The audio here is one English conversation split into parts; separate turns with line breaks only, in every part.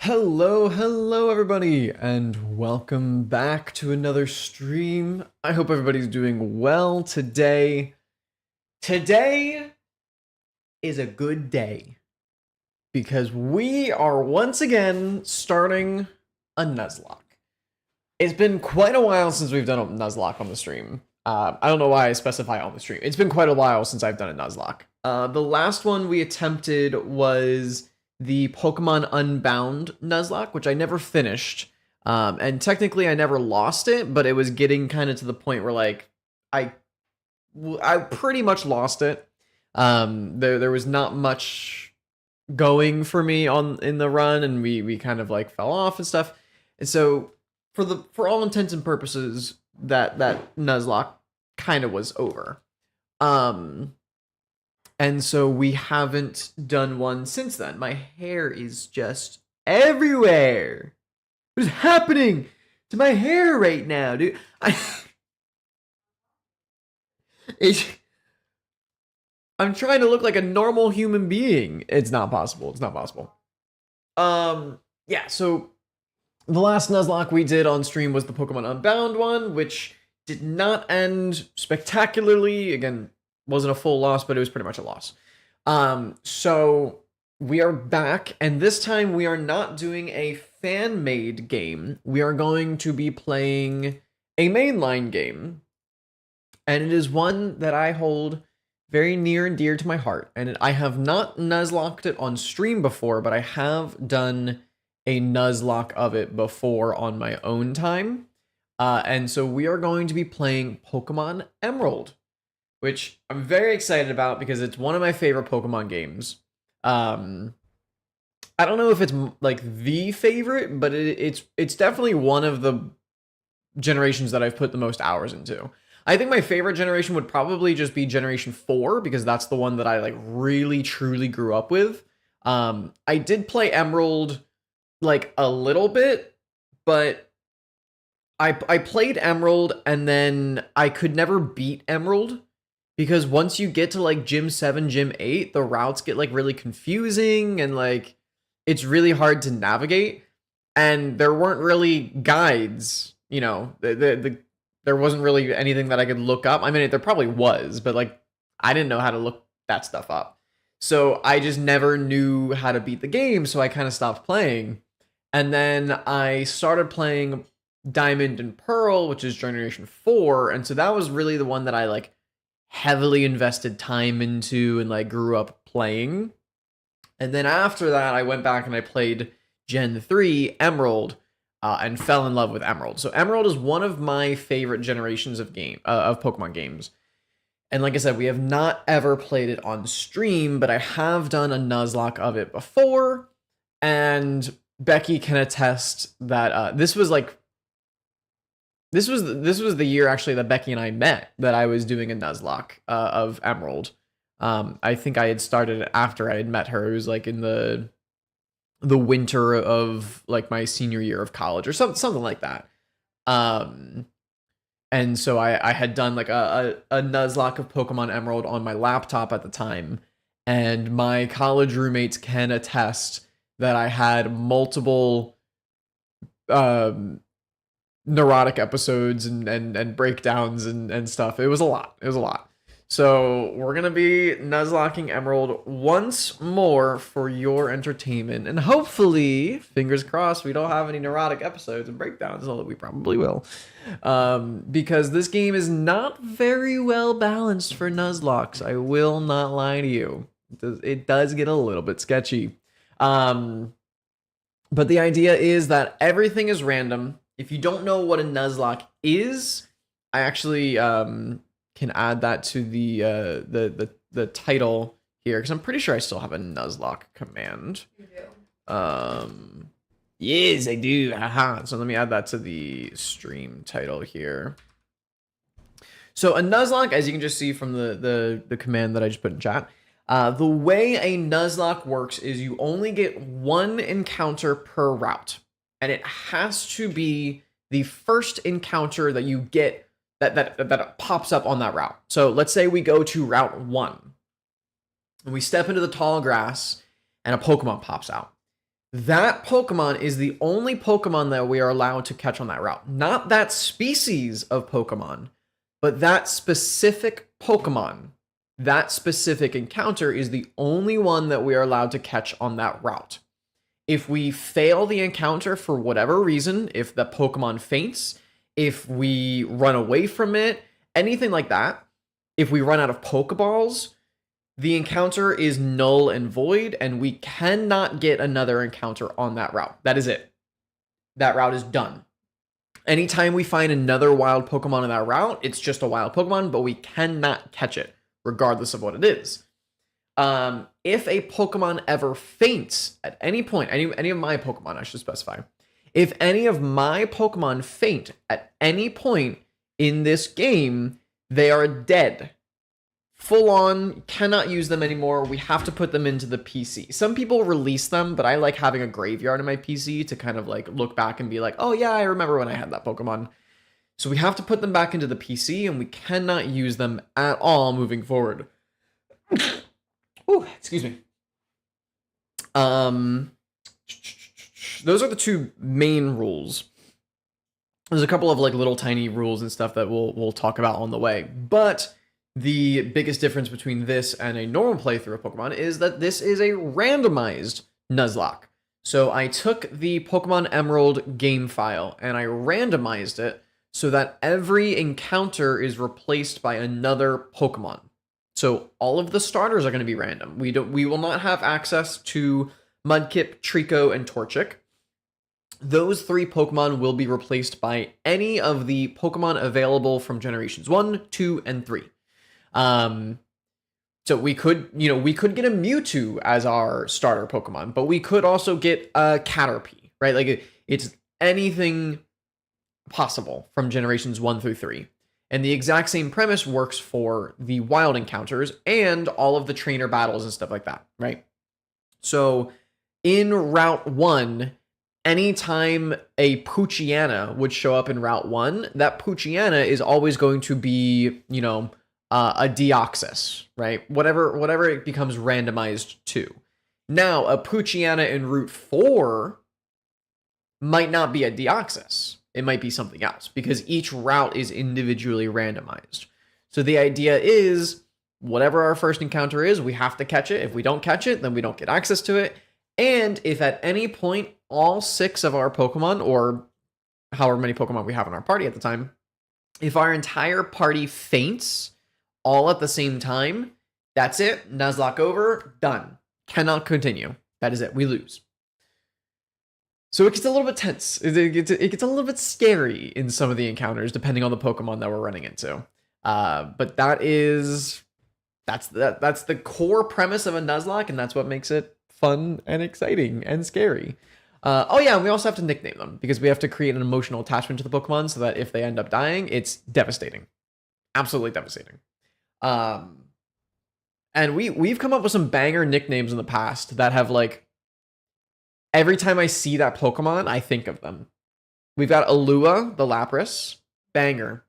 Hello everybody, and welcome back to another stream. I hope everybody's doing well today. Today is a good day because we are once again starting a Nuzlocke. It's been quite a while since we've done a Nuzlocke on the stream. I don't know why I specify on the stream. It's been quite a while since I've done a Nuzlocke. The last one we attempted was the Pokemon Unbound Nuzlocke, which I never finished. And technically I never lost it, but it was getting kind of to the point where like I pretty much lost it. There was not much going for me in the run, and we kind of like fell off and stuff. And so for all intents and purposes, that Nuzlocke kind of was over. And so we haven't done one since then. My hair is just everywhere. What is happening to my hair right now, dude? I'm trying to look like a normal human being. It's not possible. It's not possible. Yeah, so the last Nuzlocke we did on stream was the Pokemon Unbound one, which did not end spectacularly. Again, wasn't a full loss, but it was pretty much a loss. So we are back, and this time we are not doing a fan-made game. We are going to be playing a mainline game, and it is one that I hold very near and dear to my heart. And I have not Nuzlocked it on stream before, but I have done a Nuzlocke of it before on my own time. And so we are going to be playing Pokemon Emerald, which I'm very excited about because it's one of my favorite Pokemon games. I don't know if it's like the favorite, but it's definitely one of the generations that I've put the most hours into. I think my favorite generation would probably just be Generation 4 because that's the one that I like really truly grew up with. I did play Emerald like a little bit, but I played Emerald and then I could never beat Emerald because once you get to like Gym 7, Gym 8, the routes get like really confusing and like it's really hard to navigate, and there weren't really guides, you know, there wasn't really anything that I could look up. I mean, there probably was, but like I didn't know how to look that stuff up. So I just never knew how to beat the game, so I kind of stopped playing. And then I started playing Diamond and Pearl, which is Generation 4, and so that was really the one that I like heavily invested time into and like grew up playing. And then after that, I went back and I played Gen 3 Emerald, and fell in love with Emerald. So Emerald is one of my favorite generations of Pokemon games. And like I said, we have not ever played it on stream, but I have done a Nuzlocke of it before, and Becky can attest that this was the year actually that Becky and I met, that I was doing a Nuzlocke of Emerald. I think I had started after I had met her. It was like in the winter of like my senior year of college or something like that. And so I had done like a Nuzlocke of Pokemon Emerald on my laptop at the time, and my college roommates can attest that I had multiple neurotic episodes and breakdowns and stuff. It was a lot. It was a lot. So we're going to be Nuzlocking Emerald once more for your entertainment. And hopefully, fingers crossed, we don't have any neurotic episodes and breakdowns, although we probably will. Because this game is not very well balanced for Nuzlocks. I will not lie to you. It does get a little bit sketchy. But the idea is that everything is random. If you don't know what a Nuzlocke is, I actually can add that to the title here, because I'm pretty sure I still have a Nuzlocke command.
You do.
Yes, I do. Haha. So let me add that to the stream title here. So a Nuzlocke, as you can just see from the command that I just put in chat, the way a Nuzlocke works is you only get one encounter per route, and it has to be the first encounter that you get that pops up on that route. So let's say we go to Route 1, and we step into the tall grass, and a Pokemon pops out. that Pokemon is the only Pokemon that we are allowed to catch on that route. Not that species of Pokemon, but that specific Pokemon, that specific encounter is the only one that we are allowed to catch on that route. If we fail the encounter for whatever reason, if the Pokemon faints, if we run away from it, anything like that, if we run out of Pokeballs, the encounter is null and void, and we cannot get another encounter on that route. That is it. That route is done. Anytime we find another wild Pokemon on that route, it's just a wild Pokemon, but we cannot catch it, regardless of what it is. If a Pokemon ever faints at any point, any of my Pokemon, I should specify, if any of my Pokemon faint at any point in this game, they are dead. Full on, cannot use them anymore. We have to put them into the PC. Some people release them, but I like having a graveyard in my PC to kind of like look back and be like, oh yeah, I remember when I had that Pokemon. So we have to put them back into the PC, and we cannot use them at all moving forward. Ooh, excuse me. Those are the two main rules. There's a couple of like little tiny rules and stuff that we'll talk about on the way, but the biggest difference between this and a normal playthrough of Pokemon is that this is a randomized Nuzlocke. So I took the Pokemon Emerald game file and I randomized it so that every encounter is replaced by another Pokemon. So all of the starters are going to be random. We will not have access to Mudkip, Trico, and Torchic. Those three Pokemon will be replaced by any of the Pokemon available from generations 1, 2, and 3. So we could get a Mewtwo as our starter Pokemon, but we could also get a Caterpie, right? Like it's anything possible from generations 1 through 3. And the exact same premise works for the wild encounters and all of the trainer battles and stuff like that, right? So in Route 1, anytime a Poochyena would show up in Route 1, that Poochyena is always going to be, a Deoxys, right? Whatever it becomes randomized to. Now, a Poochyena in Route 4 might not be a Deoxys. It might be something else because each route is individually randomized. So the idea is whatever our first encounter is, we have to catch it. If we don't catch it, then we don't get access to it. And if at any point all 6 of our Pokemon, or however many Pokemon we have in our party at the time, if our entire party faints all at the same time, that's it. Nuzlocke over, done. Cannot continue. That is it. We lose. So it gets a little bit tense. It gets a little bit scary in some of the encounters, depending on the Pokemon that we're running into. But that's the core premise of a Nuzlocke, and that's what makes it fun and exciting and scary. Oh yeah, and we also have to nickname them because we have to create an emotional attachment to the Pokemon so that if they end up dying, it's devastating. Absolutely devastating. And we've come up with some banger nicknames in the past that have like, every time I see that Pokemon, I think of them. We've got Alua, the Lapras, banger.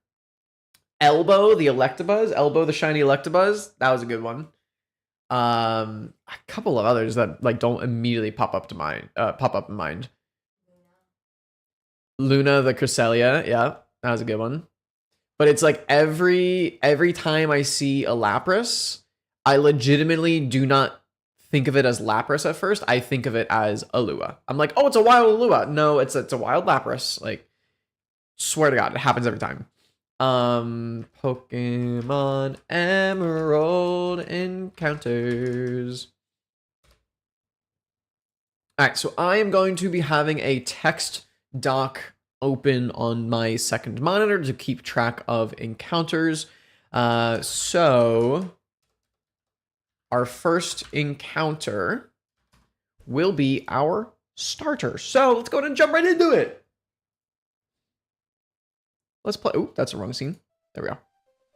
Elbow, the Electabuzz, Elbow, the shiny Electabuzz, that was a good one. A couple of others that like don't immediately pop up in mind. Luna, the Cresselia, yeah, that was a good one. But it's like every time I see a Lapras, I legitimately do not think of it as Lapras at first. I think of it as Alua. I'm like, oh, it's a wild Alua. No, it's a wild Lapras. Like, swear to God, it happens every time. Pokemon Emerald encounters. All right, so I am going to be having a text doc open on my second monitor to keep track of encounters. So our first encounter will be our starter. So let's go ahead and jump right into it. Let's play. Oh, that's the wrong scene. There we go.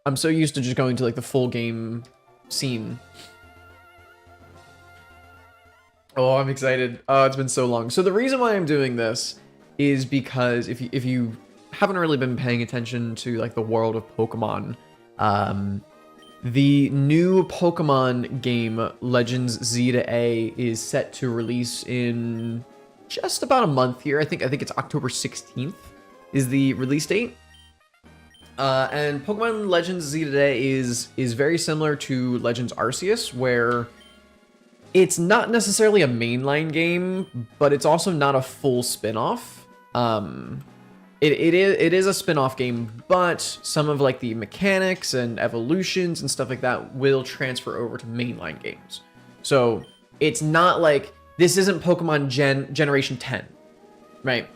I'm so used to just going to like the full game scene. Oh, I'm excited. Oh, it's been so long. So the reason why I'm doing this is because if you haven't really been paying attention to like the world of Pokemon, the new Pokemon game Legends Z to A is set to release in just about a month here. I think it's October 16th is the release date. And Pokemon Legends Z today is very similar to Legends Arceus, where it's not necessarily a mainline game, but it's also not a full spin-off. It is a spin-off game, but some of like the mechanics and evolutions and stuff like that will transfer over to mainline games. So it's not like, this isn't Pokemon Generation 10, right?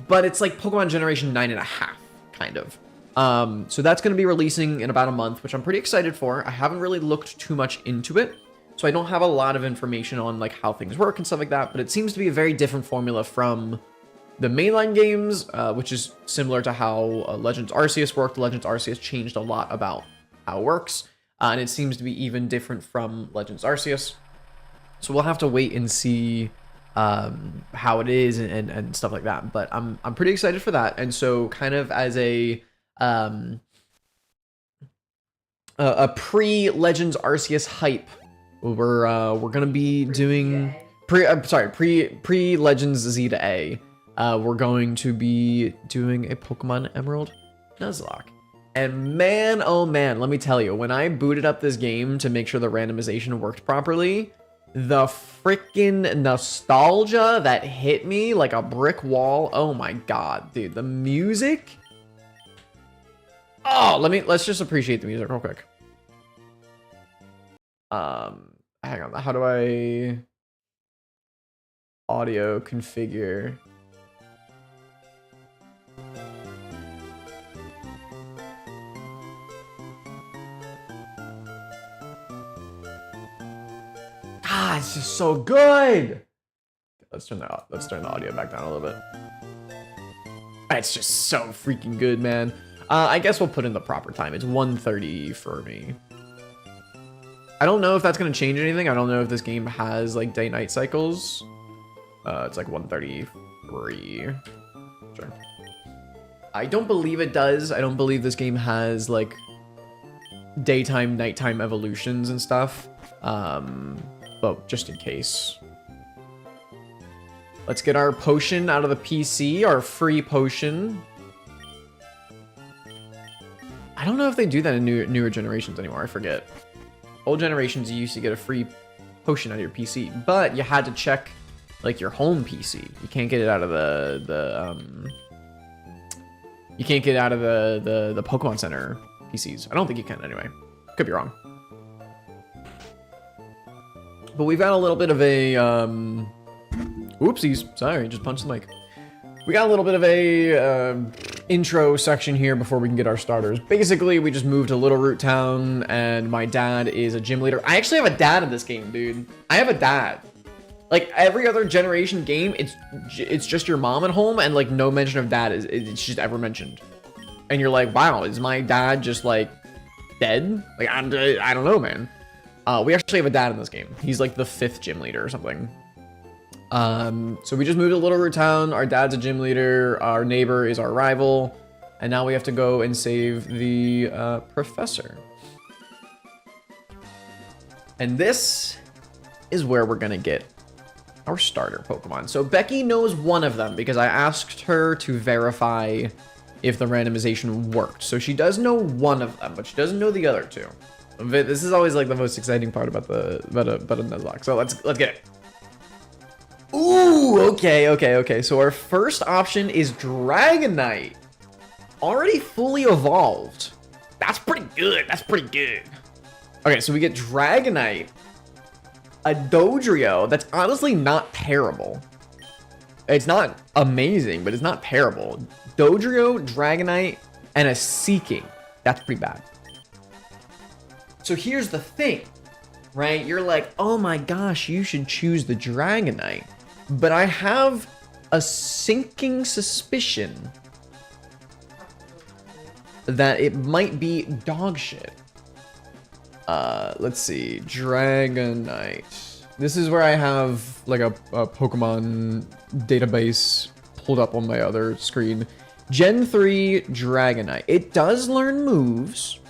But it's like Pokemon Generation 9.5, kind of. So that's going to be releasing in about a month, which I'm pretty excited for. I haven't really looked too much into it, so I don't have a lot of information on like how things work and stuff like that, but it seems to be a very different formula from the mainline games, which is similar to how Legends Arceus worked. Legends Arceus changed a lot about how it works, and it seems to be even different from Legends Arceus. So we'll have to wait and see how it is and stuff like that. But I'm pretty excited for that. And so kind of as a pre-Legends Arceus hype, we're gonna be doing pre-Legends Z to A. We're going to be doing a Pokemon Emerald Nuzlocke. And man, oh man, let me tell you, when I booted up this game to make sure the randomization worked properly, the freaking nostalgia that hit me like a brick wall. Oh my god, dude, the music. Oh, let's just appreciate the music real quick. Hang on, how do I audio configure? Ah, it's just so good. Let's turn the audio back down a little bit. It's just so freaking good, man. I guess we'll put in the proper time. It's 1:30 for me. I don't know if that's gonna change anything. I don't know if this game has like day-night cycles. It's like 1:33. Sure. I don't believe it does. I don't believe this game has like daytime, nighttime evolutions and stuff. But just in case. Let's get our potion out of the PC, our free potion. I don't know if they do that in newer generations anymore. I forget. Old generations, you used to get a free potion out of your PC, but you had to check like your home PC. You can't get it out of you can't get it out of the Pokemon Center PCs. I don't think you can anyway. Could be wrong. But we've got a little bit of a oopsies. Sorry, just punched the mic. We got a little bit of a intro section here before we can get our starters. Basically, we just moved to Little Root Town, and my dad is a gym leader. I actually have a dad in this game, dude. I have a dad. Like every other generation game, it's just your mom at home, and like no mention of dad it's just ever mentioned. And you're like, wow, is my dad just like dead? Like I don't know, man. We actually have a dad in this game. He's like the 5th gym leader or something. So we just moved to Little Root Town. Our dad's a gym leader. Our neighbor is our rival. And now we have to go and save the professor. And this is where we're gonna get our starter Pokemon. So Becky knows one of them because I asked her to verify if the randomization worked. So she does know one of them, but she doesn't know the other two. This is always like the most exciting part about a Nuzlocke. So let's get it. Ooh, okay. So our first option is Dragonite. Already fully evolved. That's pretty good. Okay, so we get Dragonite. A Dodrio that's honestly not terrible. It's not amazing, but it's not terrible. Dodrio, Dragonite, and a Seeking. That's pretty bad. So here's the thing, right? You're like, oh my gosh, you should choose the Dragonite. But I have a sinking suspicion that it might be dog shit. Let's see, Dragonite. This is where I have like a Pokemon database pulled up on my other screen. Gen 3 Dragonite. It does learn moves.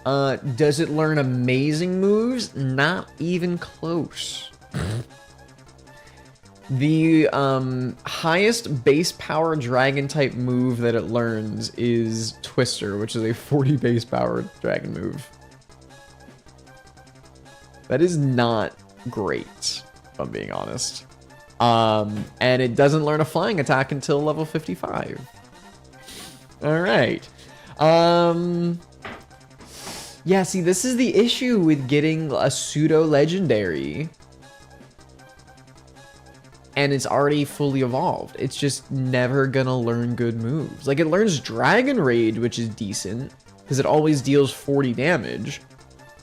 Does it learn amazing moves? Not even close. The highest base power dragon type move that it learns is Twister, which is a 40 base power dragon move. That is not great, if I'm being honest. And it doesn't learn a flying attack until level 55. All right. Yeah, see, this is the issue with getting a pseudo legendary. And it's already fully evolved. It's just never gonna learn good moves. Like, it learns Dragon Rage, which is decent, because it always deals 40 damage.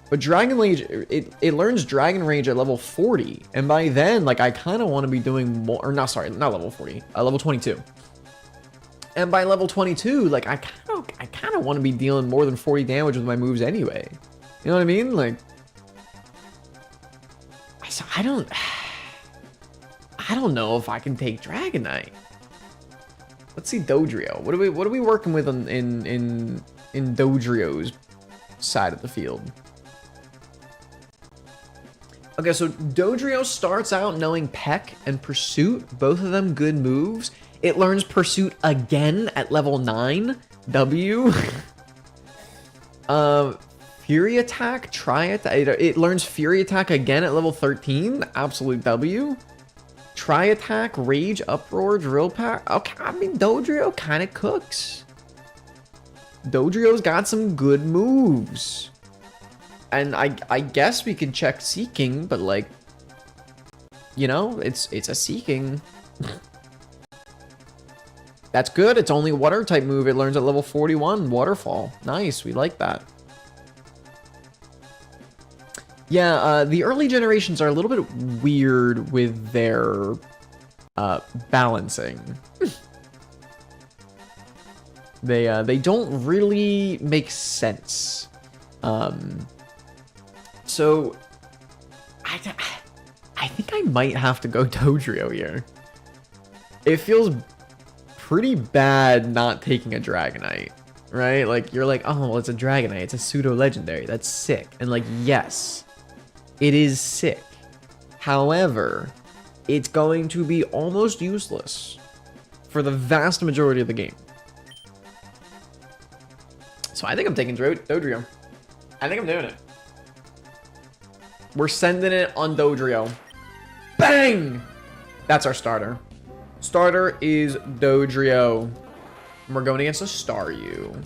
But Dragon Rage, it learns Dragon Rage at level 40. And by then, like, I kind of want to be doing more, or not, sorry, not level 40, level 22. And by level 22, like, I kind of want to be dealing more than 40 damage with my moves anyway. You know what I mean? Like, so I don't know if I can take Dragonite. Let's see Dodrio. What are we working with in Dodrio's side of the field? Okay, so Dodrio starts out knowing Peck and Pursuit, both of them good moves. It learns Pursuit again at level 9, W. Fury Attack, try it. It learns Fury Attack again at level 13, absolute W. Try Attack, Rage, Uproar, Drill Pack. Okay, I mean, Dodrio kind of cooks. Dodrio's got some good moves. And I guess we could check Seeking, but like, you know, it's a Seeking. That's good. It's only water type move. It learns at level 41, Waterfall. Nice, we like that. Yeah, the early generations are a little bit weird with their balancing. They don't really make sense. So I think I might have to go Dodrio here. It feels pretty bad not taking a Dragonite, right? Like, you're like, oh, well, it's a Dragonite. It's a pseudo legendary. That's sick. And like, yes, it is sick. However, it's going to be almost useless for the vast majority of the game. So I think I'm taking Dodrio. I think I'm doing it. We're sending it on Dodrio. Bang! That's our starter. Starter is Dodrio. And we're going against a Staryu.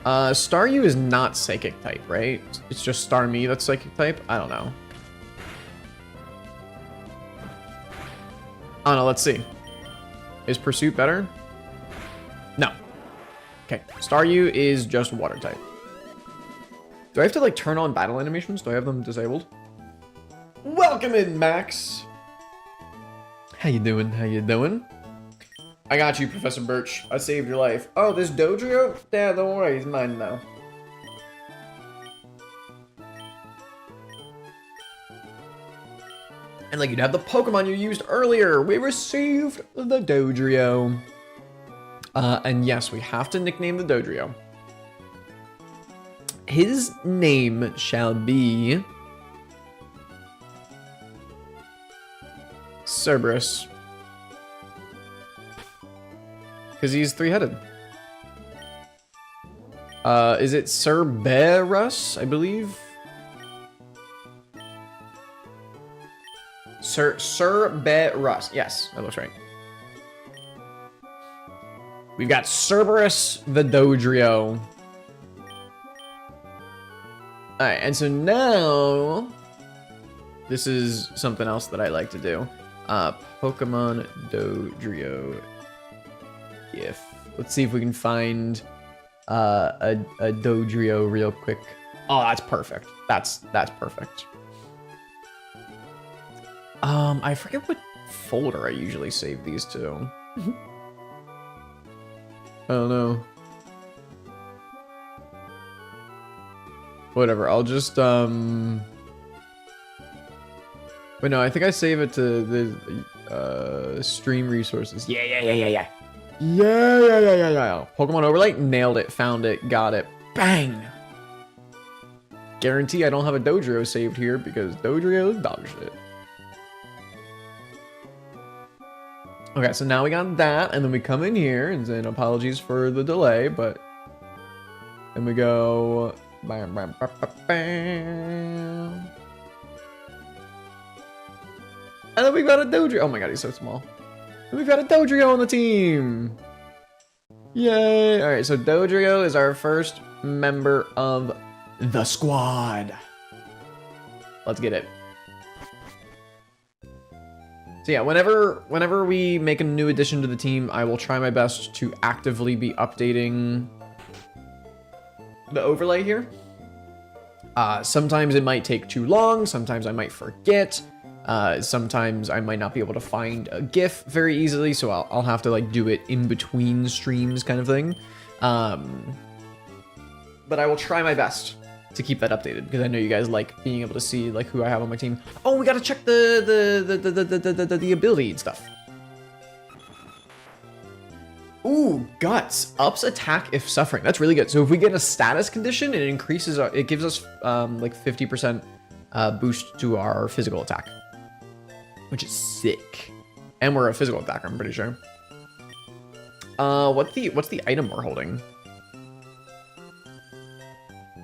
Staryu is not Psychic type, right? It's just Starmie that's Psychic type? I don't know. I don't know, let's see. Is Pursuit better? No. Okay, Staryu is just Water type. Do I have to like turn on battle animations? Do I have them disabled? Welcome in, Max. How you doing? How you doing? I got you, Professor Birch. I saved your life. Oh, this Dodrio? Yeah, don't worry, he's mine now. And like, you'd have the Pokemon you used earlier. We received the Dodrio. And yes, we have to nickname the Dodrio. His name shall be Cerberus. Because he's three-headed. Is it Cerberus, I believe? Cerberus. Yes, that looks right. We've got Cerberus the Dodrio. Alright, and so now this is something else that I like to do. Pokemon Dodrio GIF. Let's see if we can find a Dodrio real quick. Oh, that's perfect. That's perfect. I forget what folder I usually save these to. I don't know. Whatever, I'll just, Wait, no, I think I save it to the, stream resources. Yeah. Yeah. Pokemon Overlay, nailed it, found it, got it. Bang! guarantee I don't have a Dodrio saved here because Dodrio is dog shit. Okay, so now we got that, and then we come in here, and then apologies for the delay, but then we go bam, bam, bam, bam, bam. And then we've got a Dodrio. Oh my god, he's so small. And we've got a Dodrio on the team. Yay! All right, so Dodrio is our first member of the squad. Let's get it. So yeah, whenever we make a new addition to the team, I will try my best to actively be updating the overlay here. Sometimes it might take too long, sometimes I might forget, sometimes I might not be able to find a GIF very easily, so I'll have to like do it in between streams kind of thing. But I will try my best to keep that updated because I know you guys like being able to see like who I have on my team. Oh, we gotta check the ability and stuff. Ooh, guts ups attack if suffering. That's really good. So if we get a status condition, it increases our, it gives us like 50% boost to our physical attack, which is sick. And we're a physical attacker, I'm pretty sure. What's the item we're holding?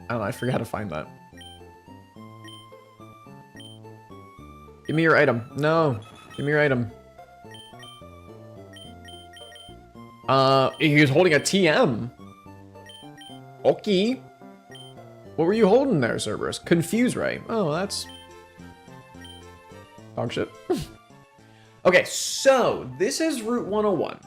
I don't know, I forgot how to find that. Give me your item. No, give me your item. He was holding a TM. Okay. What were you holding there, Cerberus? Confuse Ray. Oh, that's dog shit. Okay, so this is Route 101.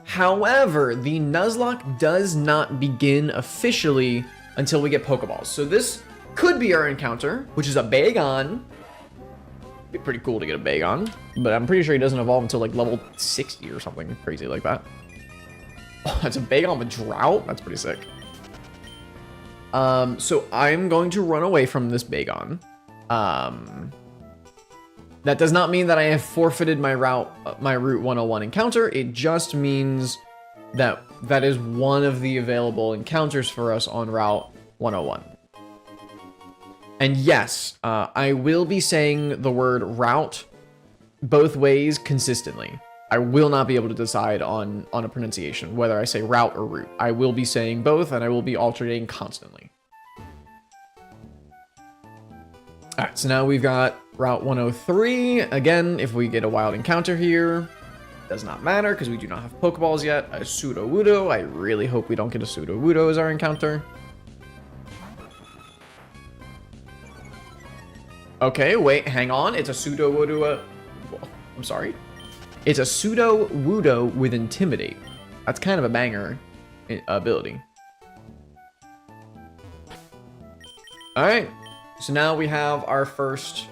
However, the Nuzlocke does not begin officially until we get Pokeballs. So this could be our encounter, which is a Bagon. Be pretty cool to get a Bagon, but I'm pretty sure he doesn't evolve until like level 60 or something crazy like that. Oh, that's a Bagon with Drought? That's pretty sick. So I'm going to run away from this Bagon. That does not mean that I have forfeited my Route 101 encounter. It just means that that is one of the available encounters for us on Route 101. And yes, I will be saying the word route both ways consistently. I will not be able to decide on a pronunciation, whether I say route or route. I will be saying both, and I will be alternating constantly. All right, so now we've got Route 103. Again, if we get a wild encounter here, does not matter because we do not have Pokeballs yet. A Sudowoodo. I really hope we don't get a Sudowoodo as our encounter. Okay, wait, hang on. It's a Sudowoodo. I'm sorry. It's a Sudowoodo with Intimidate. That's kind of a banger ability. All right. So now we have our first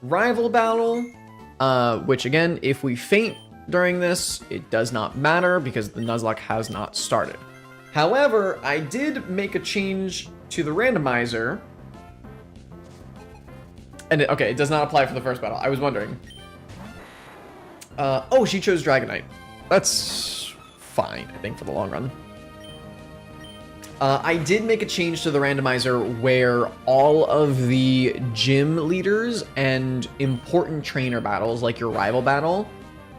rival battle, which again, if we faint during this, it does not matter because the Nuzlocke has not started. However, I did make a change to the randomizer. And okay, it does not apply for the first battle. I was wondering. Oh, she chose Dragonite. That's fine, I think, for the long run. I did make a change to the randomizer where all of the gym leaders and important trainer battles, like your rival battle,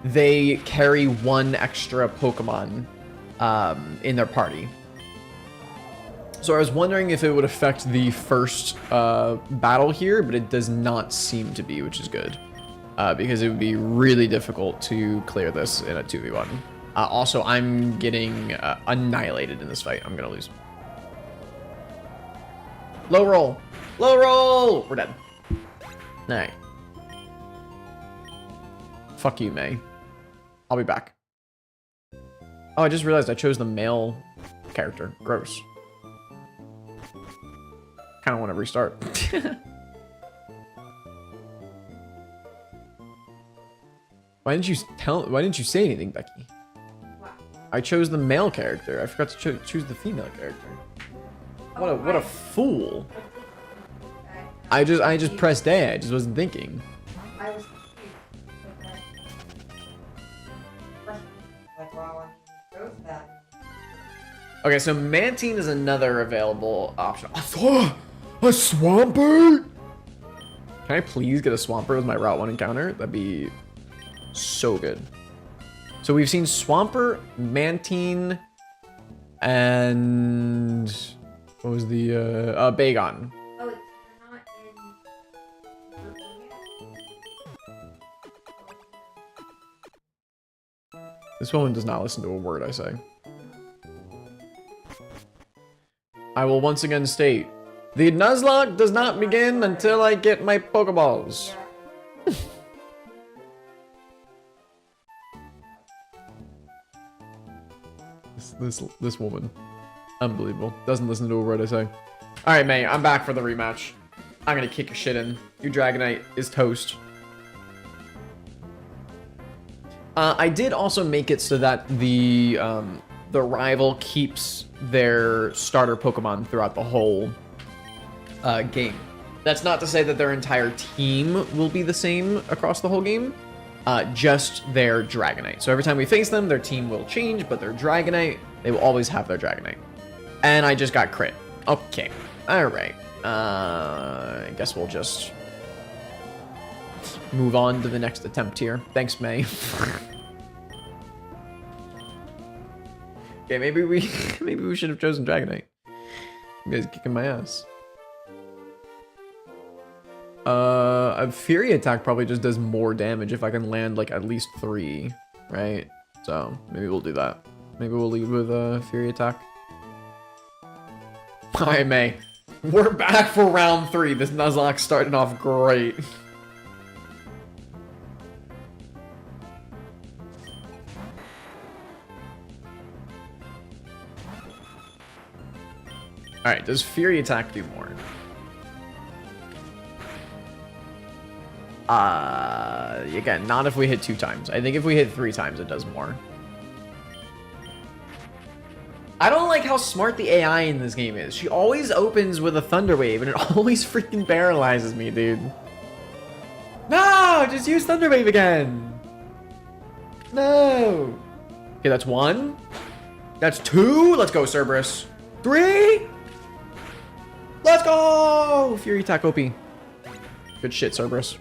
they carry one extra Pokemon in their party. So I was wondering if it would affect the first battle here, but it does not seem to be, which is good. Because it would be really difficult to clear this in a 2v1. Also, I'm getting annihilated in this fight. I'm gonna lose. Low roll! Low roll! We're dead. Alright. Fuck you, May. I'll be back. Oh, I just realized I chose the male character. Gross. Kind of want to restart. Why didn't you say anything, Becky? What? I chose the male character. I forgot to choose the female character. What a fool. I just pressed A. I just wasn't thinking.
I was
Okay, so Mantine is another available option. A Swampert? Can I please get a Swampert as my Route 1 encounter? That'd be so good. So we've seen Swampert, Mantine, and what was the Bagon.
Oh, it's not in.
This woman does not listen to a word I say. I will once again state, the Nuzlocke does not begin until I get my Pokeballs. This woman. Unbelievable. Doesn't listen to a word I say. Alright, May, I'm back for the rematch. I'm gonna kick your shit in. Your Dragonite is toast. I did also make it so that the rival keeps their starter Pokemon throughout the whole game. That's not to say that their entire team will be the same across the whole game. Just their Dragonite. So every time we face them, their team will change, but their Dragonite, they will always have their Dragonite. And I just got crit. Okay. Alright. I guess we'll just move on to the next attempt here. Thanks, May. Okay, maybe we should have chosen Dragonite. You guys are kicking my ass. A Fury Attack probably just does more damage if I can land like at least 3, right? So maybe we'll do that. Maybe we'll lead with a Fury Attack. Hi, May. We're back for round 3. This Nuzlocke started off great. Alright, does Fury Attack do more? Again, not if we hit 2 times. I think if we hit 3 times, it does more. I don't like how smart the AI in this game is. She always opens with a Thunder Wave, and it always freaking paralyzes me, dude. No! Just use Thunder Wave again! No! Okay, that's 1. That's 2! Let's go, Cerberus. 3! Let's go! Fury Attack OP. Good shit, Cerberus.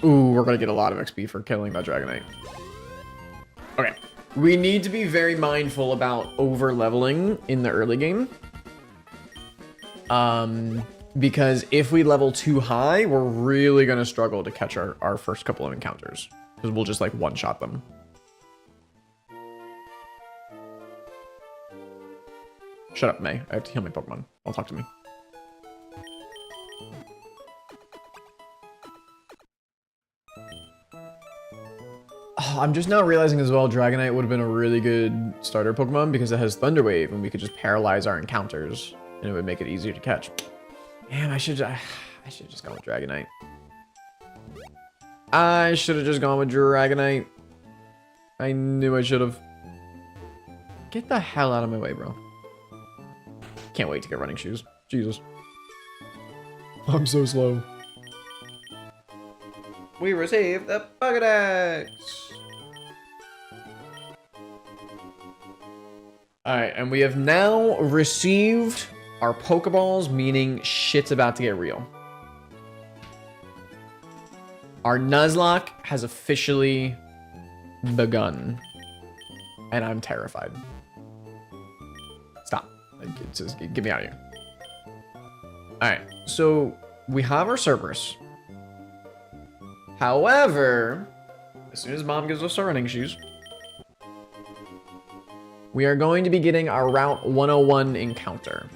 Ooh, we're gonna get a lot of XP for killing that Dragonite. Okay. We need to be very mindful about over-leveling in the early game. Because if we level too high, we're really gonna struggle to catch our first couple of encounters. Because we'll just, like, one-shot them. Shut up, May. I have to heal my Pokemon. Don't talk to me. Oh, I'm just now realizing as well, Dragonite would have been a really good starter Pokemon because it has Thunder Wave, and we could just paralyze our encounters, and it would make it easier to catch. Damn, I should just gone with Dragonite. I should have just gone with Dragonite. I knew I should have. Get the hell out of my way, bro. Can't wait to get running shoes. Jesus. I'm so slow. We received the Pokédex! Alright, and we have now received our Pokeballs, meaning shit's about to get real. Our Nuzlocke has officially begun. And I'm terrified. Stop. Just get me out of here. Alright, so we have our Cerberus. However, as soon as Mom gives us our running shoes, we are going to be getting our Route 101 encounter.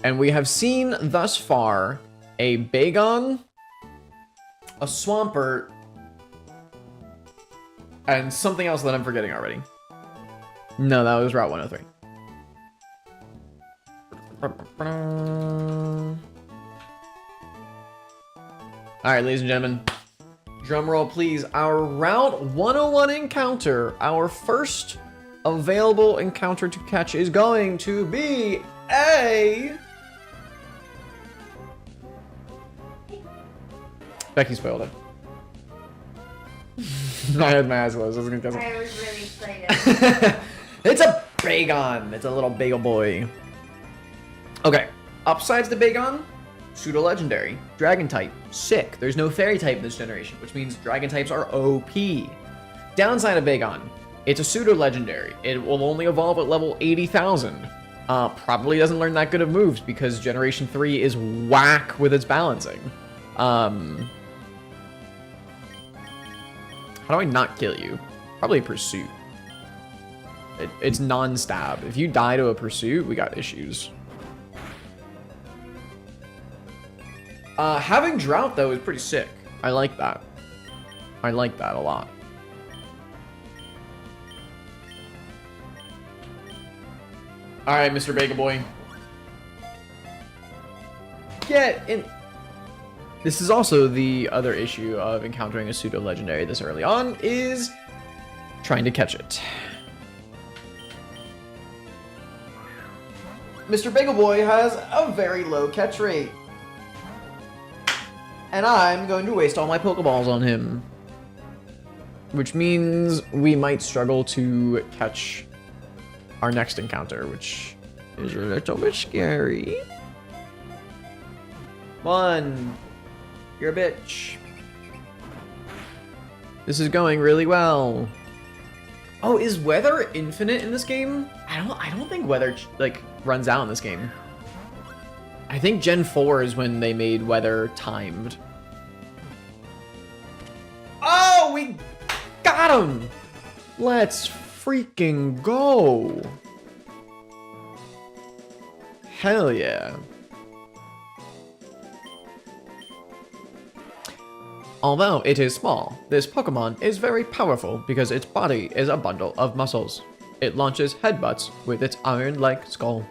And we have seen thus far a Bagon, a Swampert, and something else that I'm forgetting already. No, that was Route 103. Alright, ladies and gentlemen. Drum roll, please. Our Route 101 encounter, our first available encounter to catch, is going to be a... Becky spoiled it. I had my eyes closed. I was gonna guess it.
I was really excited.
It's a Bagon. It's a little bagel boy. Okay. Upsides to Bagon, pseudo legendary, dragon type, sick. There's no fairy type in this generation, which means dragon types are OP. Downside of Bagon, it's a pseudo legendary. It will only evolve at level 80,000. Probably doesn't learn that good of moves because generation 3 is whack with its balancing. How do I not kill you? Probably pursuit. It's non-stab. If you die to a pursuit, we got issues. Having drought though is pretty sick. I like that. I like that a lot. All right, Mr. Bagel Boy. Get in. This is also the other issue of encountering a pseudo legendary this early on is trying to catch it. Mr. Bagel Boy has a very low catch rate. And I'm going to waste all my Pokeballs on him. Which means we might struggle to catch our next encounter, which is a little bit scary. Come on. You're a bitch. This is going really well. Oh, is weather infinite in this game? I don't think weather like runs out in this game. I think Gen 4 is when they made weather timed. Oh, we got him! Let's freaking go! Hell yeah. Although it is small, this Pokemon is very powerful because its body is a bundle of muscles. It launches headbutts with its iron-like skull.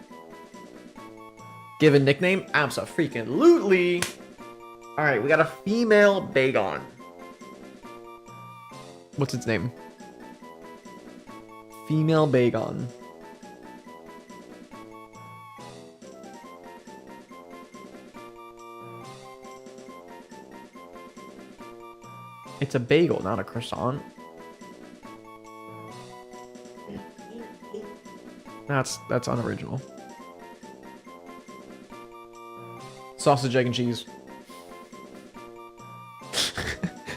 Given nickname, abso-freaking-lutely. Alright, we got a female Bagon. What's its name? Female Bagon. It's a bagel, not a croissant. That's unoriginal. Sausage, egg, and cheese.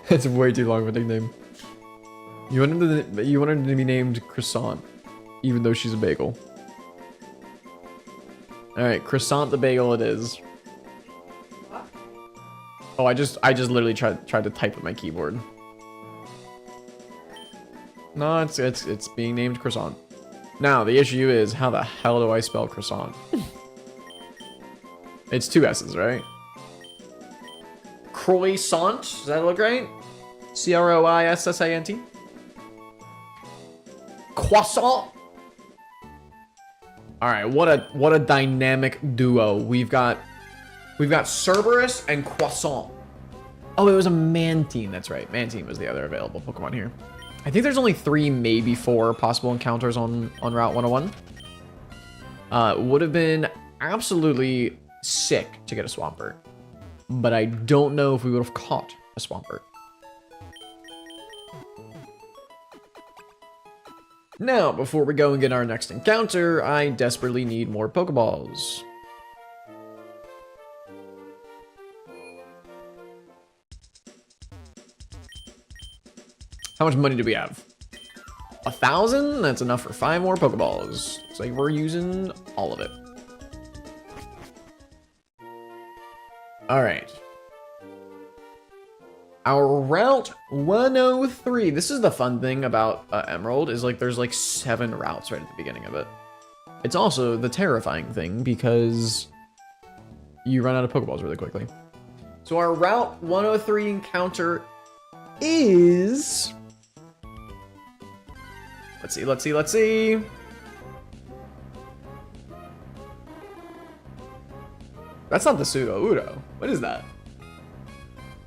That's way too long of a nickname. You want her to be named Croissant, even though she's a bagel. All right, Croissant the bagel it is. Oh, I just literally tried to type with my keyboard. No, it's being named Croissant. Now the issue is how the hell do I spell croissant? It's 2 S's, right? Croissant. Does that look right? Croissant. Croissant. All right, what a dynamic duo. We've got Cerberus and Croissant. Oh, it was a Mantine. That's right. Mantine was the other available Pokemon here. I think there's only 3, maybe 4 possible encounters on Route 101. Would have been absolutely sick to get a Swampert, but I don't know if we would have caught a Swampert. Now, before we go and get our next encounter, I desperately need more Pokeballs. How much money do we have? 1,000? That's enough for 5 more Pokeballs. Looks like we're using all of it. All right. Our Route 103. This is the fun thing about Emerald, is like there's like 7 routes right at the beginning of it. It's also the terrifying thing because you run out of Pokeballs really quickly. So our Route 103 encounter is... Let's see. That's not the pseudo Udo. What is that?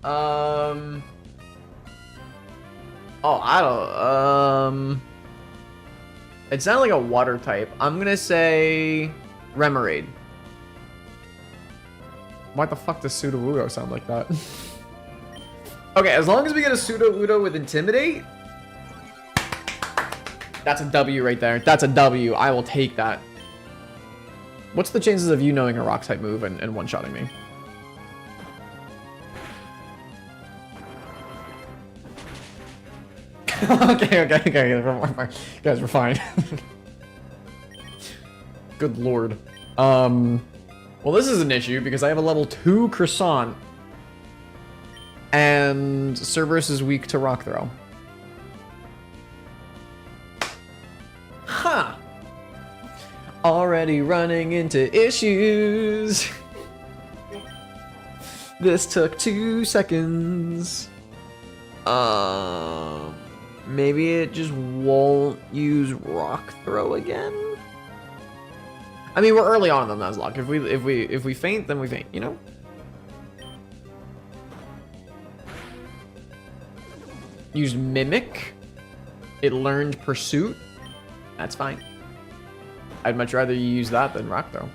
Oh, I don't. It sounded like a water type. I'm gonna say Remoraid. Why the fuck does pseudo Udo sound like that? Okay, as long as we get a pseudo Udo with Intimidate, That's a W right there. That's a W. I will take that. What's the chances of you knowing a rock type move and one-shotting me? Okay. Guys, we're fine. Good lord. Well, this is an issue because I have a level 2 croissant. And Cerberus is weak to rock throw. Huh. Already running into issues. This took 2 seconds. Maybe it just won't use rock throw again. I mean, we're early on in the Nuzlocke. If we faint, then we faint, you know? Use Mimic. It learned Pursuit. That's fine. I'd much rather you use that than Rock Throw.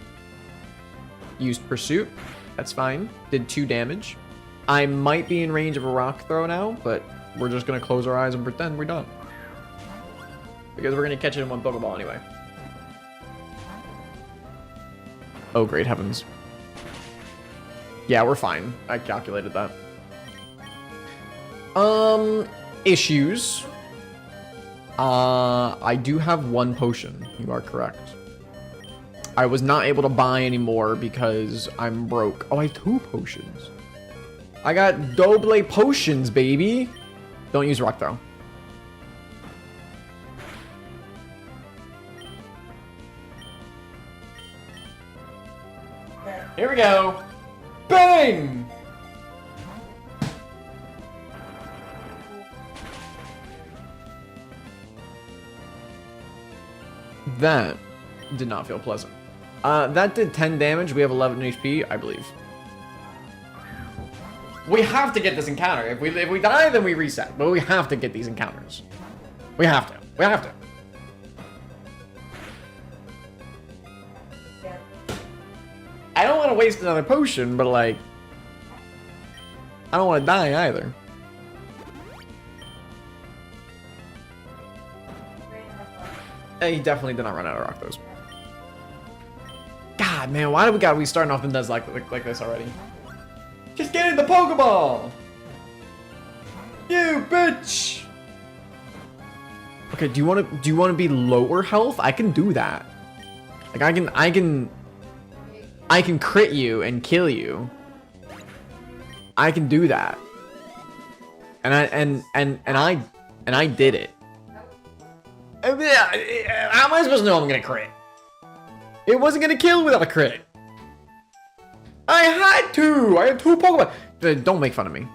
Used Pursuit. That's fine. Did 2 damage. I might be in range of a Rock Throw now, but we're just going to close our eyes and pretend we're done. Because we're going to catch it in 1 Pokeball anyway. Oh, great heavens. Yeah, we're fine. I calculated that. Issues. I do have 1 potion. You are correct. I was not able to buy any more because I'm broke. Oh, I have 2 potions. I got double potions, baby. Don't use rock throw. Here we go. Bang! That did not feel pleasant. That did 10 damage. We have 11 HP, I believe. We have to get this encounter. If we die, then we reset. But we have to get these encounters. We have to. We have to. I don't want to waste another potion, but like, I don't want to die either. He definitely did not run out of rock throws. God, man, why do we gotta be starting off the Nuzlocke like this already? Just get in the Pokeball! You bitch! Okay, do you want to be lower health? I can do that. Like I can crit you and kill you. I can do that. And I did it. How am I supposed to know I'm gonna crit? It wasn't gonna kill without a crit. I had to. I had 2 Pokemon. Don't make fun of me.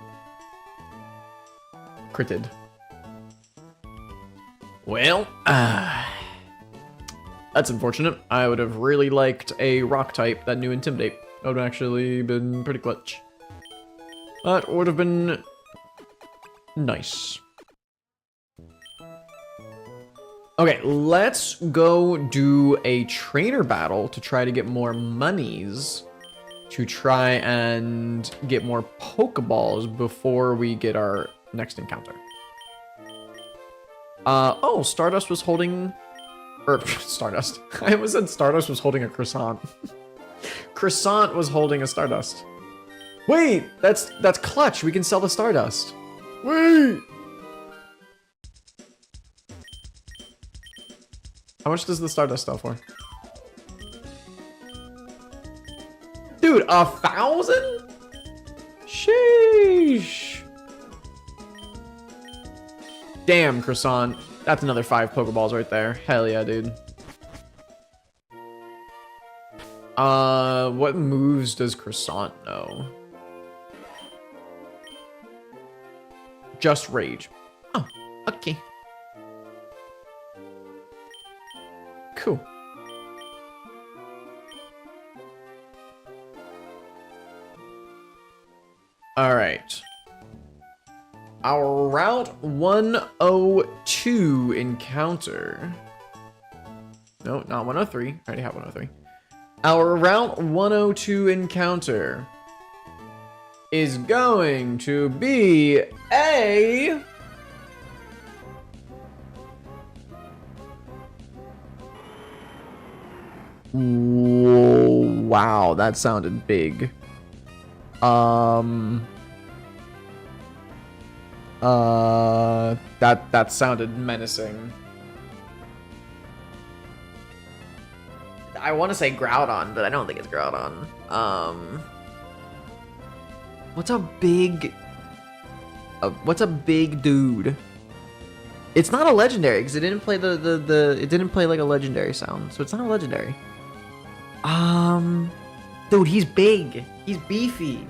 Critted. Well, that's unfortunate. I would have really liked a rock type that knew Intimidate. That would have actually been pretty clutch. That would have been nice. Okay, let's go do a trainer battle to try to get more monies to try and get more Pokeballs before we get our next encounter. Oh, Stardust was holding... Or, Stardust. I almost said Stardust was holding a croissant. Croissant was holding a Stardust. Wait, that's clutch. We can sell the Stardust. Wait! How much does the Stardust sell for? Dude, 1,000? Sheesh. Damn, Croissant. That's another 5 Pokeballs right there. Hell yeah, dude. What moves does Croissant know? Just Rage. Oh, okay. Cool. All right. Our Route 102 encounter. No, not 103. I already have 103. Our Route 102 encounter is going to be a Whoa, wow, that sounded big. That sounded menacing. I want to say Groudon, but I don't think it's Groudon. What's a big dude? It's not a legendary because it didn't play it didn't play like a legendary sound, so it's not a legendary. Dude, he's big. He's beefy.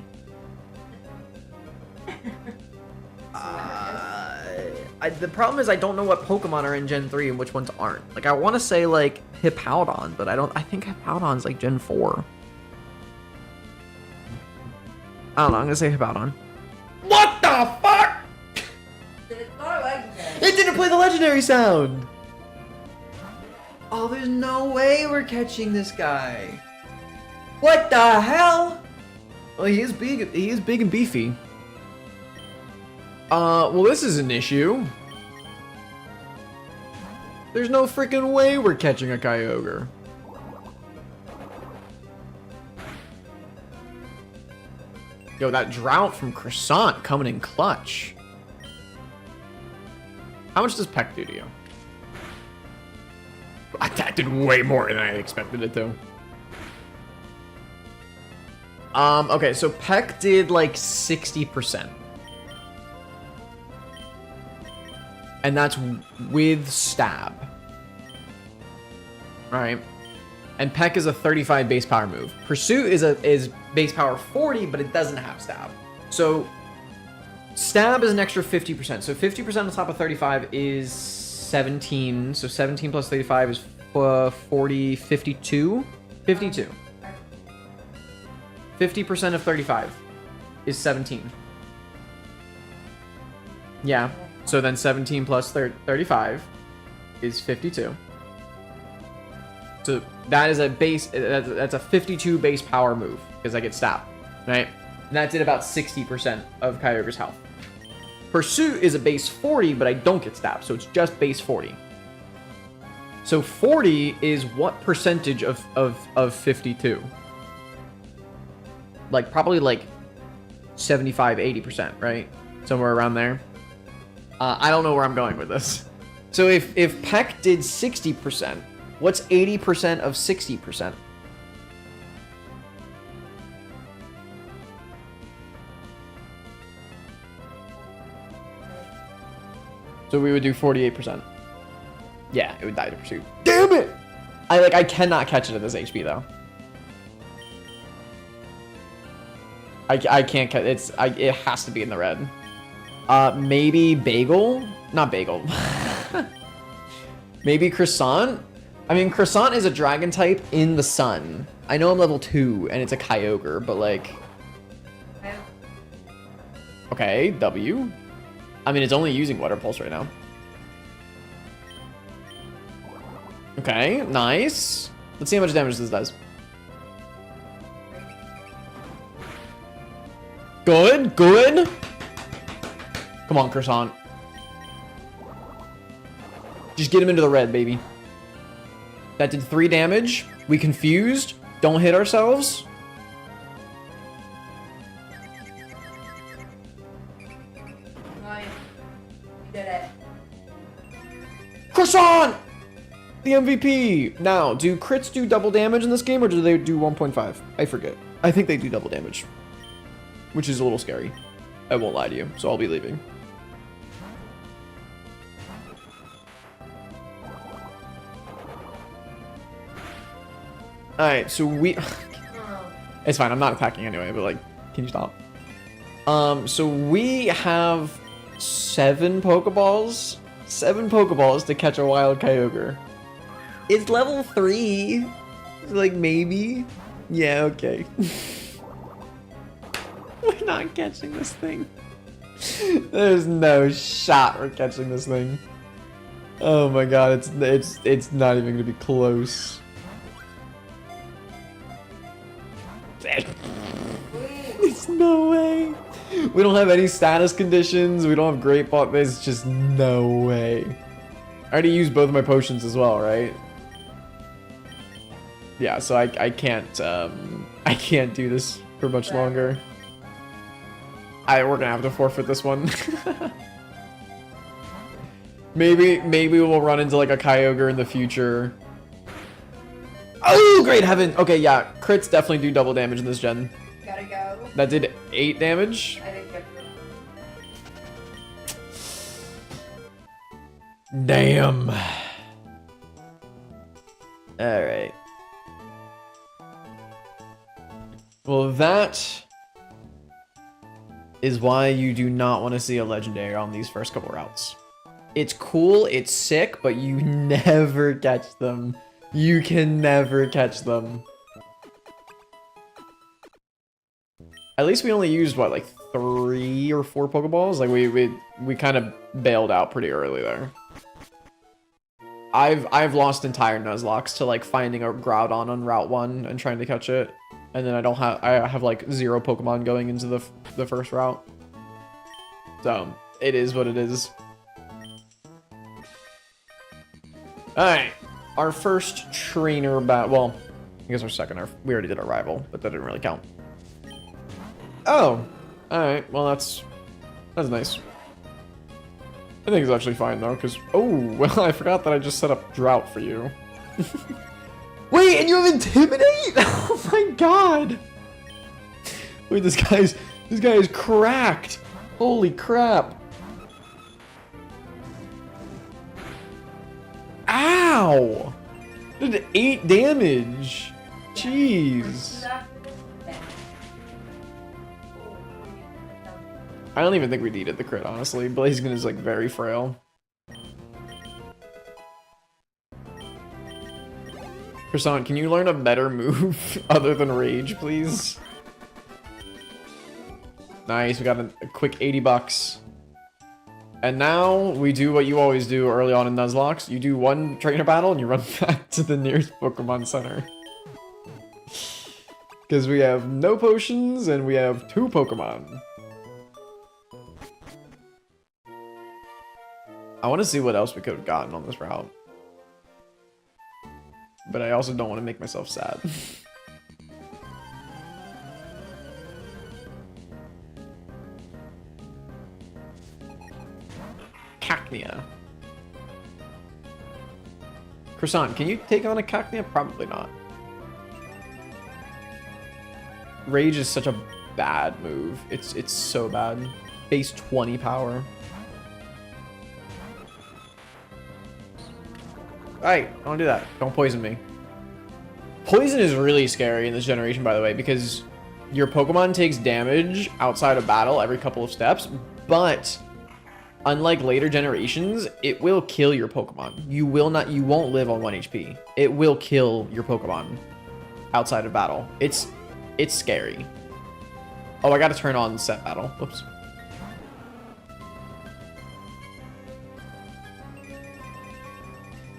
The problem is I don't know what Pokemon are in Gen 3 and which ones aren't. Like, I want to say, like, Hippowdon, but I think Hippowdon's, like, Gen 4. I don't know, I'm gonna say Hippowdon. What the fuck?!
It's not legendary.
It didn't play the legendary sound! Oh, there's no way we're catching this guy. What the hell? Well, he is big and beefy. Well, this is an issue. There's no freaking way we're catching a Kyogre. Yo, that drought from Croissant coming in clutch. How much does Peck do to you? That did way more than I expected it to. Okay, so Peck did like 60%. And that's with stab. Right? And Peck is a 35 base power move. Pursuit is base power 40, but it doesn't have stab. So stab is an extra 50%. So 50% on top of 35 is 17. So 17 plus 35 is 40, 52? 52. 50% of 35 is 17. Yeah. So then 17 plus 35 is 52. So that is a base, that's a 52 base power move, because I get stab, right? And that did about 60% of Kyogre's health. Pursuit is a base 40, but I don't get stab, so it's just base 40. So 40 is what percentage of 52? Like, probably like 75, 80%, right? Somewhere around there. I don't know where I'm going with this. So if Peck did 60%, what's 80% of 60%? So we would do 48%. Yeah, it would die to Pursuit. Damn it! I cannot catch it at this HP though. I can't catch it has to be in the red. Maybe Bagel? Not Bagel. Maybe Croissant? I mean, Croissant is a dragon type in the sun. I know I'm level 2 and it's a Kyogre, but like... Okay, W. I mean, it's only using Water Pulse right now. Okay, nice. Let's see how much damage this does. Good, good. Come on, Croissant. Just get him into the red, baby. That did 3 damage. We confused. Don't hit ourselves.
Nice. You did it.
Croissant! The MVP! Now, do crits do double damage in this game, or do they do 1.5? I forget. I think they do double damage. Which is a little scary. I won't lie to you, so I'll be leaving. Alright, so we... It's fine, I'm not attacking anyway, but like, can you stop? So we have 7 Pokeballs. 7 Pokeballs to catch a wild Kyogre. It's level 3. Like, maybe? Yeah, okay. We're not catching this thing. There's no shot we're catching this thing. Oh my god, it's not even gonna be close. It's no way. We don't have any status conditions. We don't have great bot. There's just no way. I already used both of my potions as well, right? Yeah, so I can't do this for much longer. We're gonna have to forfeit this one. maybe we'll run into like a Kyogre in the future. Oh, great heaven! Okay, yeah, crits definitely do double damage in this gen.
Gotta go.
That did 8 damage.
I didn't get it.
Damn. Alright. Well, that is why you do not want to see a legendary on these first couple routes. It's cool, it's sick, but you never catch them. You can never catch them. At least we only used, what, like 3 or 4 Pokeballs? Like, we kind of bailed out pretty early there. I've lost entire Nuzlocks to, like, finding a Groudon on Route 1 and trying to catch it. And then I have like 0 Pokemon going into the first route. So, it is what it is. Alright. Our first trainer battle. Well, I guess our second. We already did our rival, but that didn't really count. Oh. Alright. Well, that's nice. I think it's actually fine, though, because... Oh, well, I forgot that I just set up Drought for you. Wait, and you have Intimidate? Oh my god! Wait, this guy is cracked. Holy crap. Ow! Did 8 damage. Jeez. I don't even think we needed the crit, honestly. Blaziken is like very frail. Croissant, can you learn a better move other than Rage, please? Nice, we got a quick 80 bucks. And now we do what you always do early on in Nuzlocke. You do one trainer battle and you run back to the nearest Pokemon Center. Because we have no potions and we have 2 Pokemon. I want to see what else we could have gotten on this route. But I also don't want to make myself sad. Cacnea. Croissant, can you take on a Cacnea? Probably not. Rage is such a bad move. It's so bad. Base 20 power. Alright, don't do that. Don't poison me. Poison is really scary in this generation, by the way, because your Pokemon takes damage outside of battle every couple of steps, but unlike later generations, it will kill your Pokemon. You won't live on 1 HP. It will kill your Pokemon outside of battle. It's scary. Oh, I gotta turn on set battle. Whoops.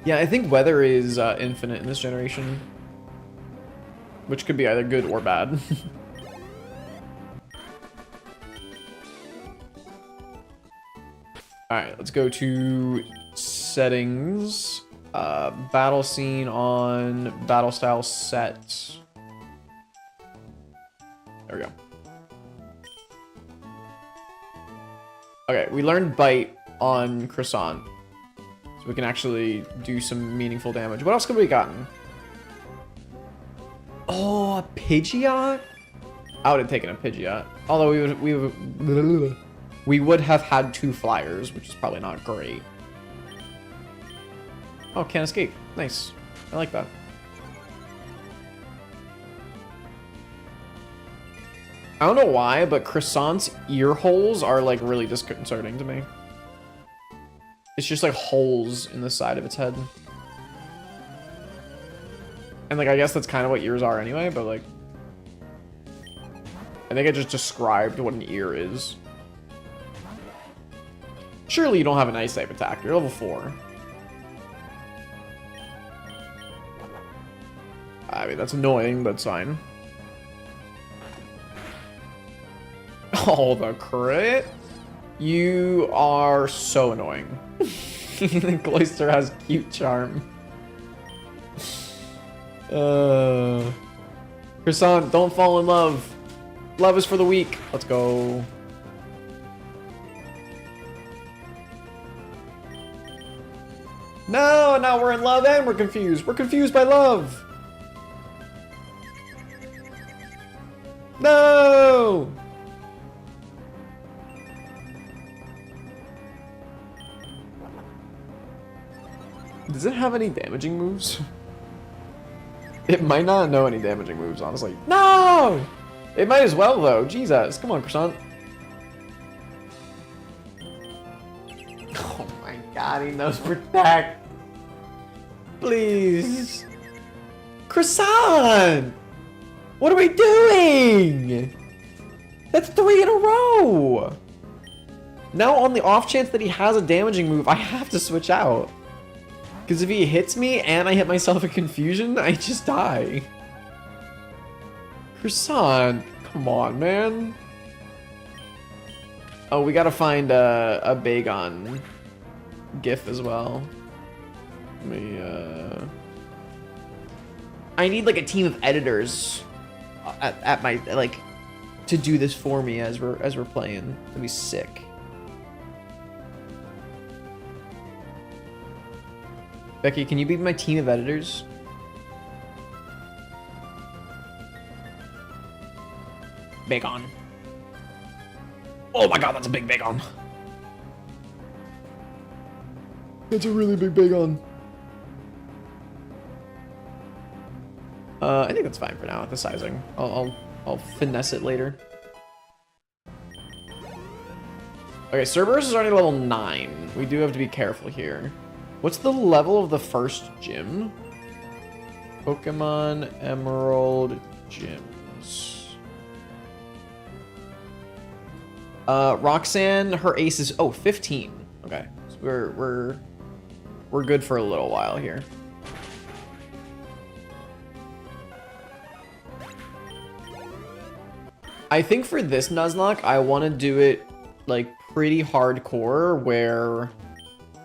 Yeah, I think weather is infinite in this generation. Which could be either good or bad. Alright, let's go to settings. Battle scene on battle style set. There we go. Okay, we learned Bite on Croissant. So we can actually do some meaningful damage. What else could we have gotten? Oh, a Pidgeot? I would have taken a Pidgeot. Although we would have had 2 flyers, which is probably not great. Oh, can't escape. Nice. I like that. I don't know why, but Croissant's ear holes are like really disconcerting to me. It's just like holes in the side of its head. And like, I guess that's kind of what ears are anyway, but like... I think I just described what an ear is. Surely you don't have an ice type attack. You're level 4. I mean, that's annoying, but it's fine. Oh, the crit? You are so annoying. Cloyster has cute charm. Croissant, don't fall in love. Love is for the weak. Let's go. No, now we're in love and we're confused. We're confused by love. No! Does it have any damaging moves? It might not know any damaging moves, honestly. No! It might as well, though. Jesus. Come on, Croissant. Oh my god, he knows Protect. Please. Croissant! What are we doing? That's 3 in a row! Now, on the off chance that he has a damaging move, I have to switch out. Because if he hits me and I hit myself in confusion, I just die. Croissant, come on, man. Oh, we gotta find a Bagon GIF as well. Let me, I need like a team of editors at my, like, to do this for me as we're playing. That'd be sick. Becky, can you be my team of editors? Bagon. Oh my god, that's a big Bagon. That's a really big Bagon. I think that's fine for now, the sizing. I'll finesse it later. Okay, Cerberus is already level 9. We do have to be careful here. What's the level of the first gym? Pokemon Emerald gyms. Roxanne, her ace is 15. Okay, so we're good for a little while here. I think for this Nuzlocke, I want to do it like pretty hardcore, where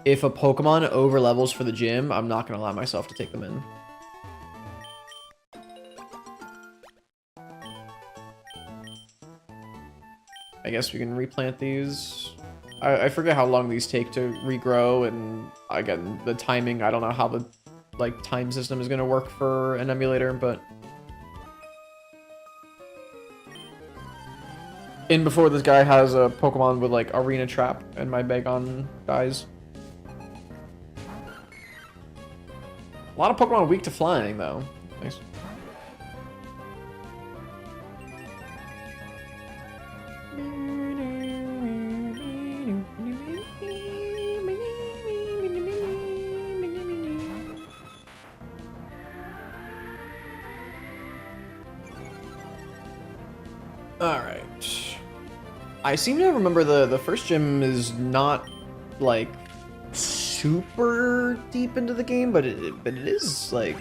if a Pokemon overlevels for the gym, I'm not going to allow myself to take them in. I guess we can replant these. I forget how long these take to regrow, and again, the timing, I don't know how the like time system is going to work for an emulator, but in before this guy has a Pokemon with like Arena Trap and my Bagon dies. A lot of Pokemon weak to flying, though. Nice. Alright. I seem to remember the first gym is not, like, super deep into the game, but it is like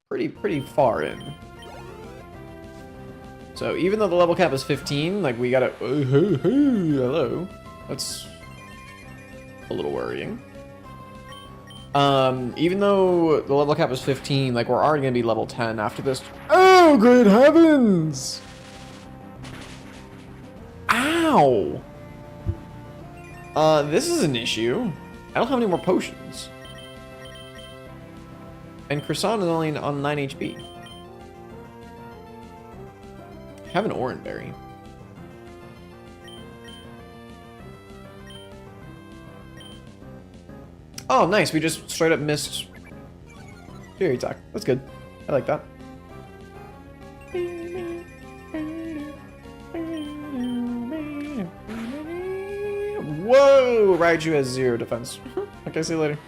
pretty far in. So even though the level cap is 15, like we gotta hello, that's a little worrying. Even though the level cap is 15, like we're already gonna be level 10 after this. Oh, good heavens! Ow! This is an issue. I don't have any more potions. And Croissant is only on 9 HP. I have an Oran Berry. Oh, nice. We just straight up missed Fury attack. That's good. I like that. Whoa! Raichu has 0 defense. Okay, see you later.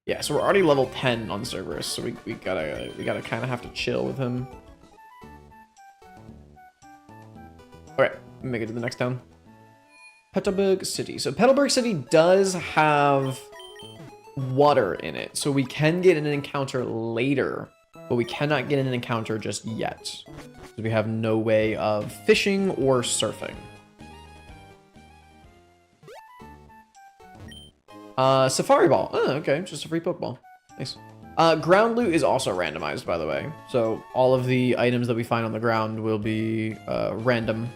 Yeah, so we're already level 10 on Cerberus, so we gotta kind of have to chill with him. Alright, make it to the next town. Petalburg City. So Petalburg City does have water in it, so we can get an encounter later, but we cannot get an encounter just yet. We have no way of fishing or surfing. Safari Ball. Oh, okay. Just a free Pokeball. Nice. Ground loot is also randomized, by the way. So all of the items that we find on the ground will be random.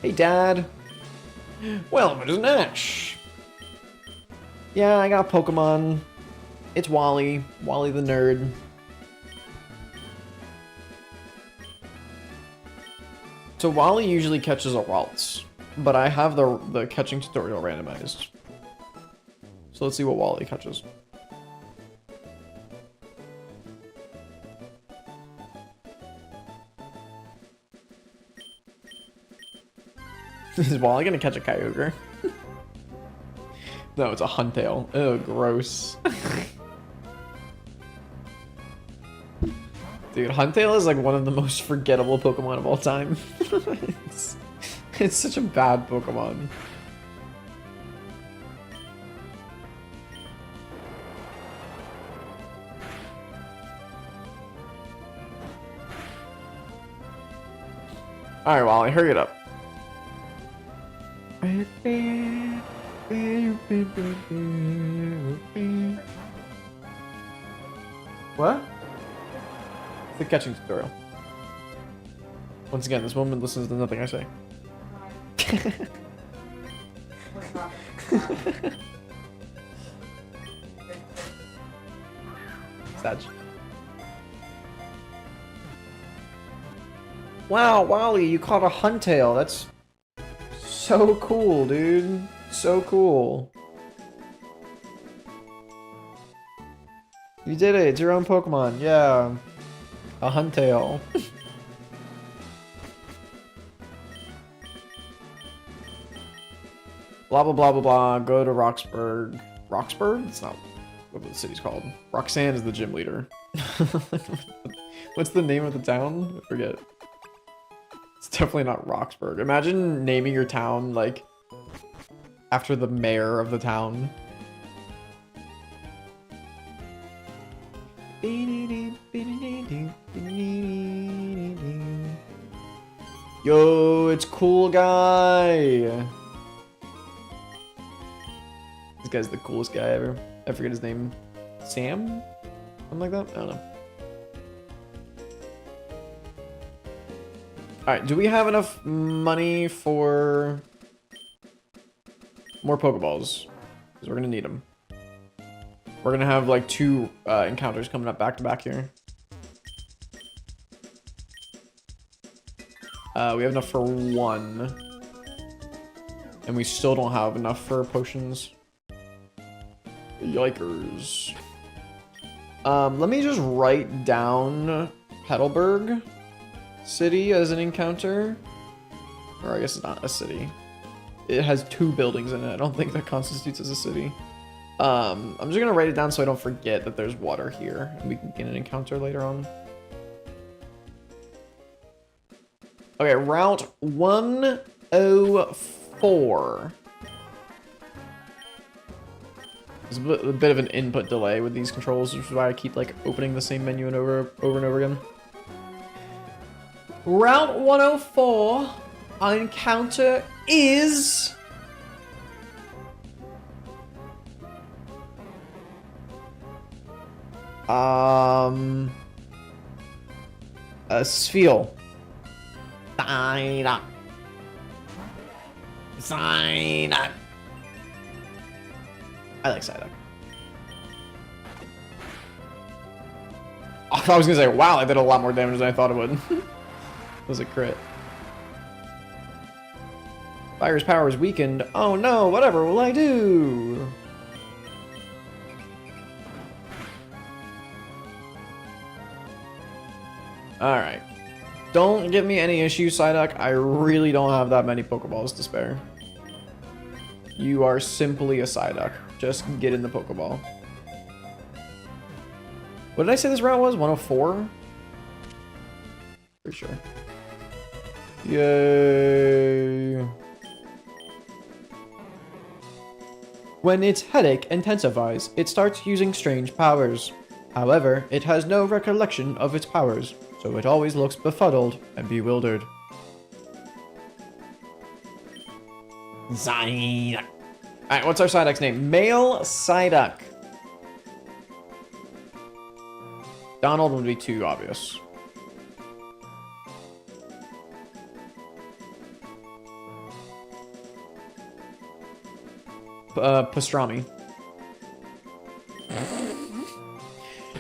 Hey, Dad. Well, it is Nash. Yeah, I got Pokemon. It's Wally. Wally the nerd. So Wally usually catches a waltz, but I have the catching tutorial randomized. So let's see what Wally catches. Is Wally gonna catch a Kyogre? No, it's a Huntail. Oh, gross. Dude, Huntail is like one of the most forgettable Pokemon of all time. It's such a bad Pokemon. Alright, Wally, hurry it up. What? The catching tutorial. Once again, this woman listens to nothing I say. Sag. Wow, Wally, you caught a Huntail. That's so cool, dude. So cool. You did it. It's your own Pokemon. Yeah. A Huntail. Blah, blah, blah, blah, blah. Go to Roxburgh. Roxburgh? It's not what the city's called. Roxanne is the gym leader. What's the name of the town? I forget. It's definitely not Roxburgh. Imagine naming your town, like, after the mayor of the town. Yo, it's Cool Guy. This guy's the coolest guy ever. I forget his name. Sam? Something like that? I don't know. Alright, do we have enough money for more Pokeballs? Because we're gonna need them. We're gonna have like 2 encounters coming up back to back here. We have enough for 1. And we still don't have enough for potions. Yikers. Let me just write down Petalburg City as an encounter. Or I guess it's not a city. It has 2 buildings in it. I don't think that constitutes as a city. I'm just gonna write it down so I don't forget that there's water here and we can get an encounter later on. Okay, Route 104. There's a bit of an input delay with these controls, which is why I keep like opening the same menu and over and over again. Route 104. Our encounter is a Spheal. Sign up. Sign up. I like Psyduck. Oh, I was gonna say, wow, I did a lot more damage than I thought it would. It was a crit. Fire's power is weakened. Oh no, whatever will I do? Alright. Don't give me any issues, Psyduck. I really don't have that many Pokeballs to spare. You are simply a Psyduck. Just get in the Pokeball. What did I say this route was? 104? Pretty sure. Yay. When its headache intensifies, it starts using strange powers. However, it has no recollection of its powers, so it always looks befuddled and bewildered. Psyduck. Alright, what's our Psyduck's name? Male Psyduck. Donald would be too obvious. Pastrami.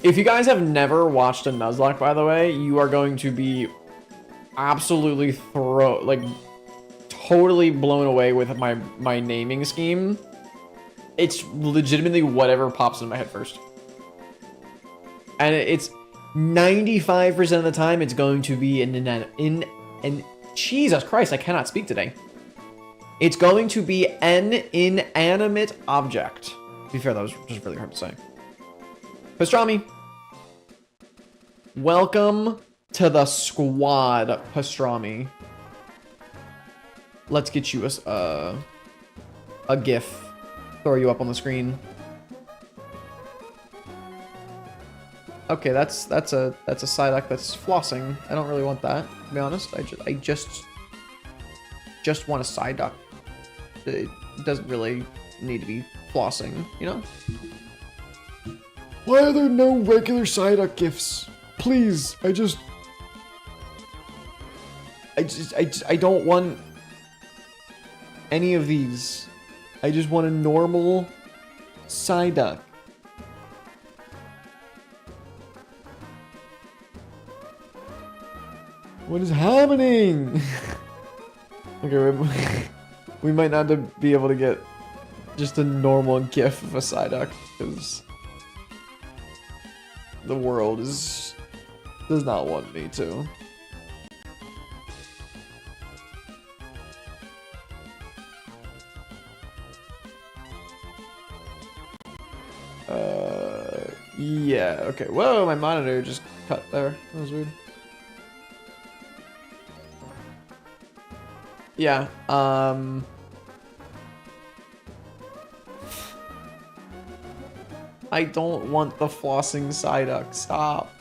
If you guys have never watched a Nuzlocke, by the way, you are going to be absolutely totally blown away with my naming scheme. It's legitimately whatever pops in my head first. And it's 95% of the time it's going to be in Jesus Christ, I cannot speak today. It's going to be an inanimate object. To be fair, that was just really hard to say. Pastrami. Welcome to the squad, Pastrami. Let's get you a GIF. Throw you up on the screen. Okay, that's a Psyduck that's flossing. I don't really want that, to be honest. I just want a Psyduck. It doesn't really need to be flossing, you know? Why are there no regular Psyduck GIFs? Please, I don't want any of these. I just want a normal Psyduck. What is happening? Okay, we might not be able to get just a normal GIF of a Psyduck because the world does not want me to. Yeah, okay. Whoa, my monitor just cut there. That was weird. Yeah, I don't want the flossing Psyduck. Stop.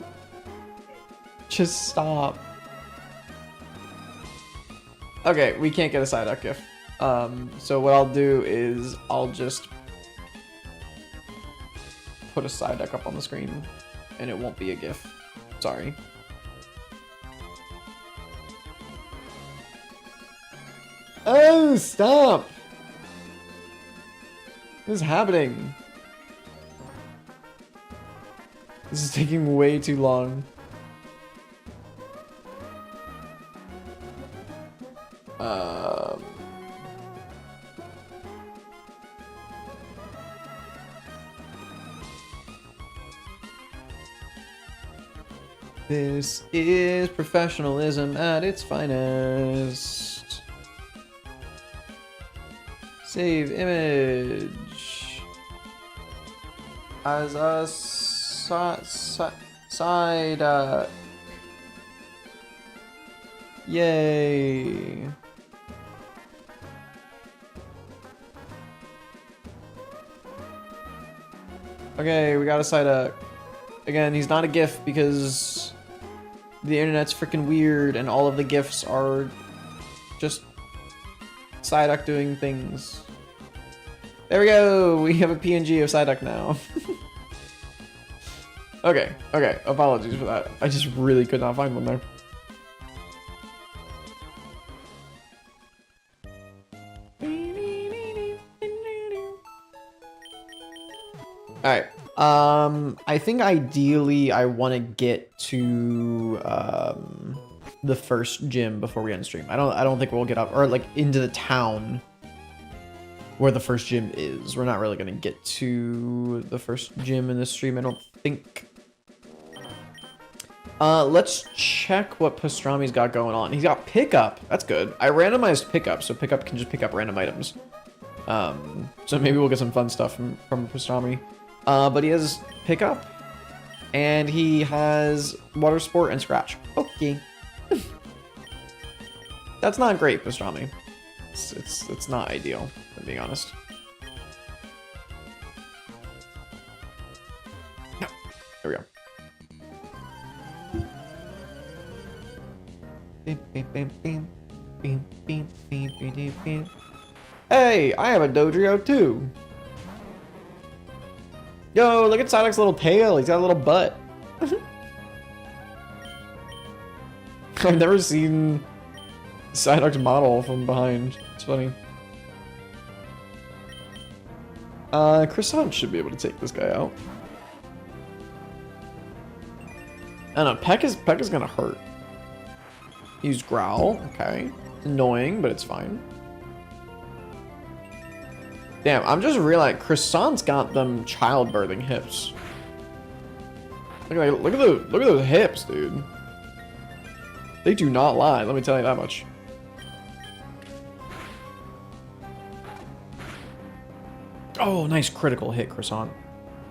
Just stop. Okay, we can't get a Psyduck GIF. So what I'll do is I'll just put a Psyduck up on the screen and it won't be a GIF. Sorry. Oh, stop! What is happening? This is taking way too long. This is professionalism at its finest. Save image as a Psyduck. Yay. Okay, we got a Psyduck. Again, he's not a GIF because the internet's freaking weird and all of the GIFs are just Psyduck doing things. There we go! We have a PNG of Psyduck now. Okay, apologies for that. I just really could not find one there. Alright, I think ideally I want to get to the first gym before we end stream. I don't think we'll get up or like into the town where the first gym is. We're not really gonna get to the first gym in this stream, I don't think. Let's check what Pastrami's got going on. He's got pickup. That's good. I randomized pickup, so pickup can just pick up random items. So maybe we'll get some fun stuff from Pastrami. But he has pickup, and he has water sport and scratch. Okay. That's not great, Pastrami. It's not ideal, if I'm being honest. No. There we go. Hey, I have a Dodrio too. Yo, look at Psyduck's little tail. He's got a little butt. I've never seen Psyduck's model from behind. It's funny. Croissant should be able to take this guy out. I don't know, Peck is gonna hurt. Use Growl, okay. It's annoying, but it's fine. Damn, I'm just realizing Croissant's got them childbirthing hips. Look at those hips, dude. They do not lie, let me tell you that much. Oh, nice critical hit, Croissant.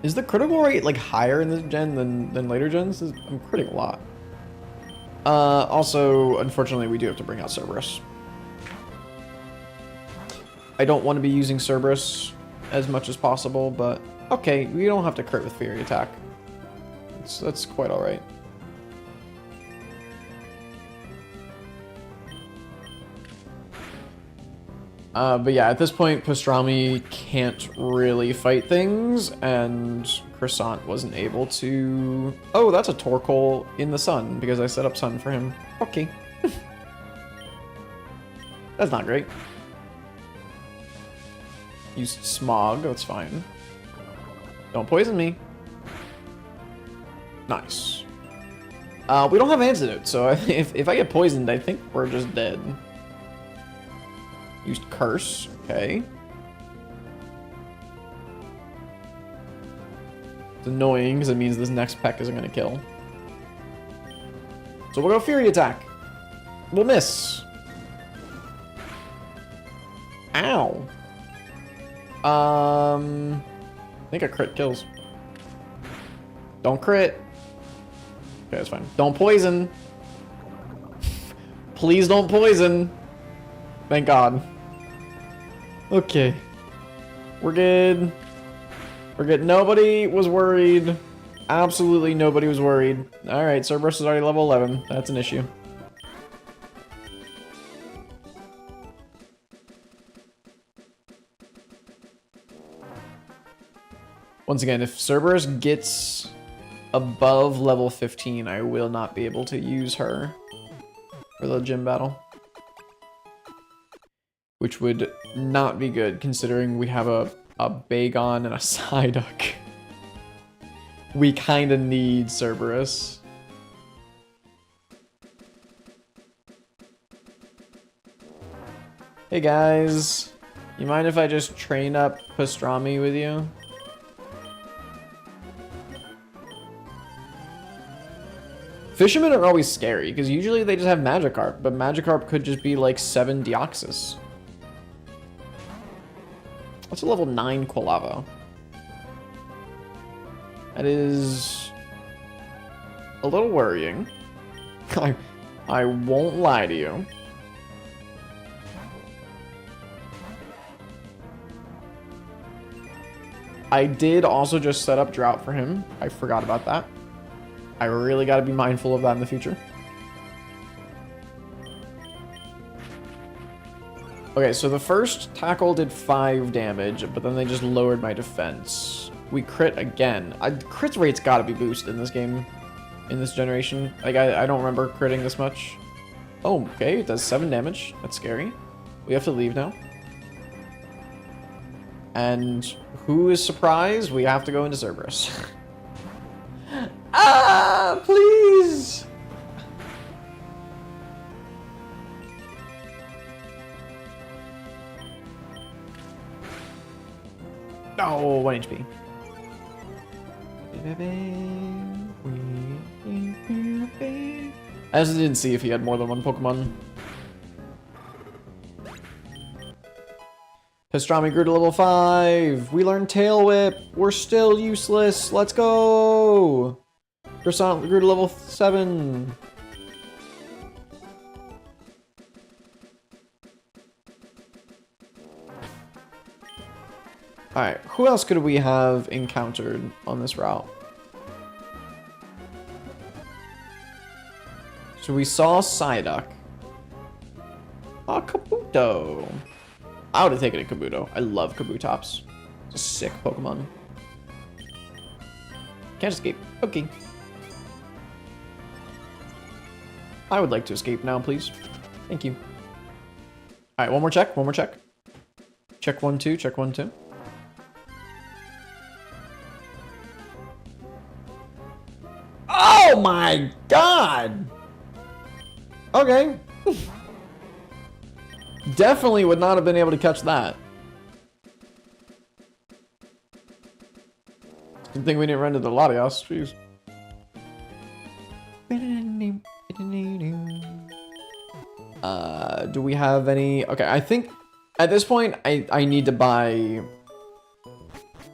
Is the critical rate like higher in this gen than later gens? I'm critting a lot. Also, unfortunately, we do have to bring out Cerberus. I don't want to be using Cerberus as much as possible, but okay, we don't have to crit with Fury Attack. That's quite all right. But yeah, at this point, Pastrami can't really fight things, and Croissant wasn't able to... Oh, that's a Torkoal in the sun, because I set up sun for him. Okay. That's not great. Used Smog, that's fine. Don't poison me. Nice. We don't have Antidote, so if I get poisoned, I think we're just dead. Used Curse, okay. It's annoying because it means this next Peck isn't going to kill. So we'll go Fury Attack. We'll miss. Ow. I think a crit kills. Don't crit. Okay, that's fine. Don't poison. Please don't poison. Thank God. Okay. We're good. We're good. Nobody was worried. Absolutely nobody was worried. Alright, Cerberus is already level 11. That's an issue. Once again, if Cerberus gets above level 15, I will not be able to use her for the gym battle. Which would not be good, considering we have a Bagon and a Psyduck. We kind of need Cerberus. Hey guys, you mind if I just train up Pastrami with you? Fishermen are always scary, because usually they just have Magikarp, but Magikarp could just be like 7 Deoxys. What's a level 9 Quilava? That is a little worrying. I won't lie to you. I did also just set up Drought for him. I forgot about that. I really got to be mindful of that in the future. Okay, so the first tackle did 5 damage, but then they just lowered my defense. We crit again. Crit rate's got to be boosted in this game, in this generation. Like, I don't remember critting this much. Oh, okay, it does 7 damage. That's scary. We have to leave now. And who is surprised? We have to go into Cerberus. Ah, please! Oh, 1 HP. I also didn't see if he had more than 1 Pokemon. Pastrami grew to level 5. We learned Tail Whip. We're still useless. Let's go. Croissant grew to level 7. Alright, who else could we have encountered on this route? So we saw Psyduck. Oh, Kabuto. I would have taken a Kabuto. I love Kabutops. It's a sick Pokemon. Can't escape. Okay. I would like to escape now, please. Thank you. Alright, one more check. One more check. Check 1, 2. Check 1, 2. Oh my god! Okay. Definitely would not have been able to catch that. Good thing we didn't run into the Latios. Jeez. Do we have any? Okay, I think at this point I need to buy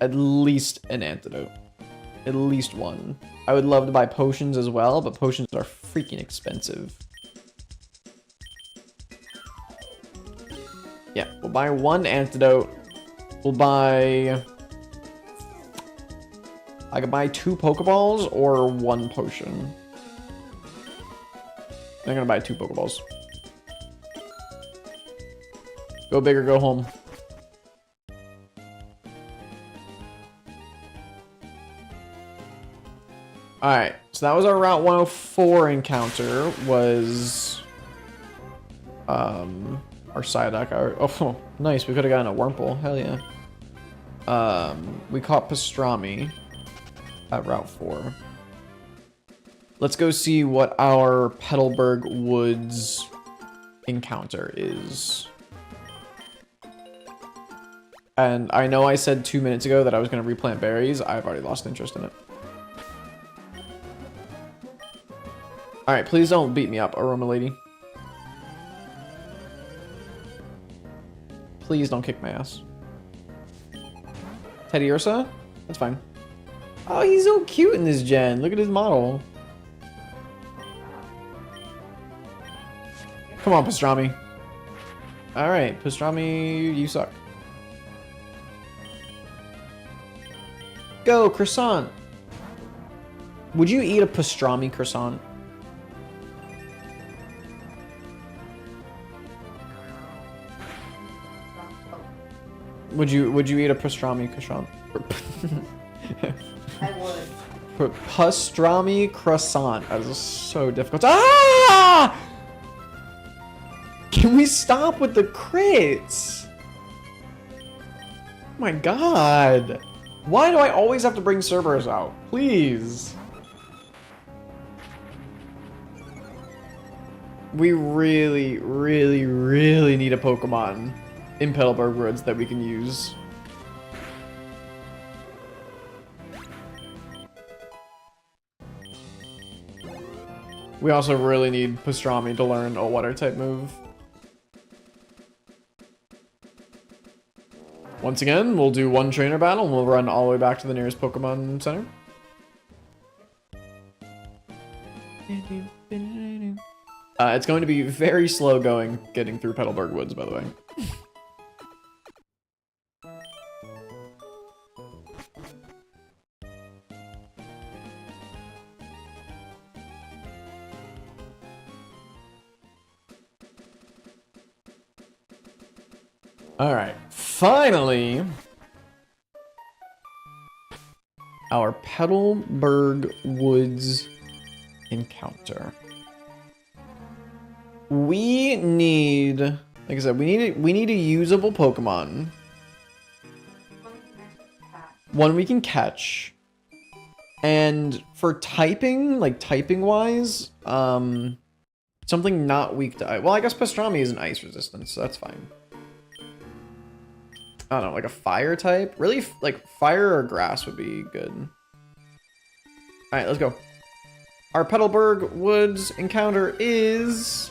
at least an antidote. At least one. I would love to buy potions as well, but potions are freaking expensive. Yeah, we'll buy one antidote. We'll buy... I could buy 2 Pokeballs or 1 potion. I'm gonna buy 2 Pokeballs. Go big or go home. Alright, so that was our Route 104 encounter, was... our Psyduck. Oh, nice, we could have gotten a Wurmple, hell yeah. We caught Pastrami at Route 4. Let's go see what our Petalburg Woods encounter is. And I know I said 2 minutes ago that I was going to replant berries. I've already lost interest in it. Alright, please don't beat me up, Aroma Lady. Please don't kick my ass. Teddy Ursa? That's fine. Oh, he's so cute in this gen. Look at his model. Come on, Pastrami. Alright, Pastrami, you suck. Go, croissant. Would you eat a pastrami croissant? Would you eat a pastrami croissant?
I would.
Pastrami croissant. That is so difficult. Ah! Can we stop with the crits? Oh my god. Why do I always have to bring Cerberus out? Please. We really, really, really need a Pokemon in Petalburg Woods that we can use. We also really need Pastrami to learn a water type move. Once again, we'll do one trainer battle and we'll run all the way back to the nearest Pokemon Center. It's going to be very slow going, getting through Petalburg Woods, by the way. Alright, finally, our Petalburg Woods encounter. We need, like I said, we need a usable Pokemon. One we can catch. And for typing, like typing wise, something not weak to ice. Well, I guess Pastrami is an ice resistance, so that's fine. I don't know, like a fire type? Really, like fire or grass would be good. Alright, let's go. Our Petalburg Woods encounter is...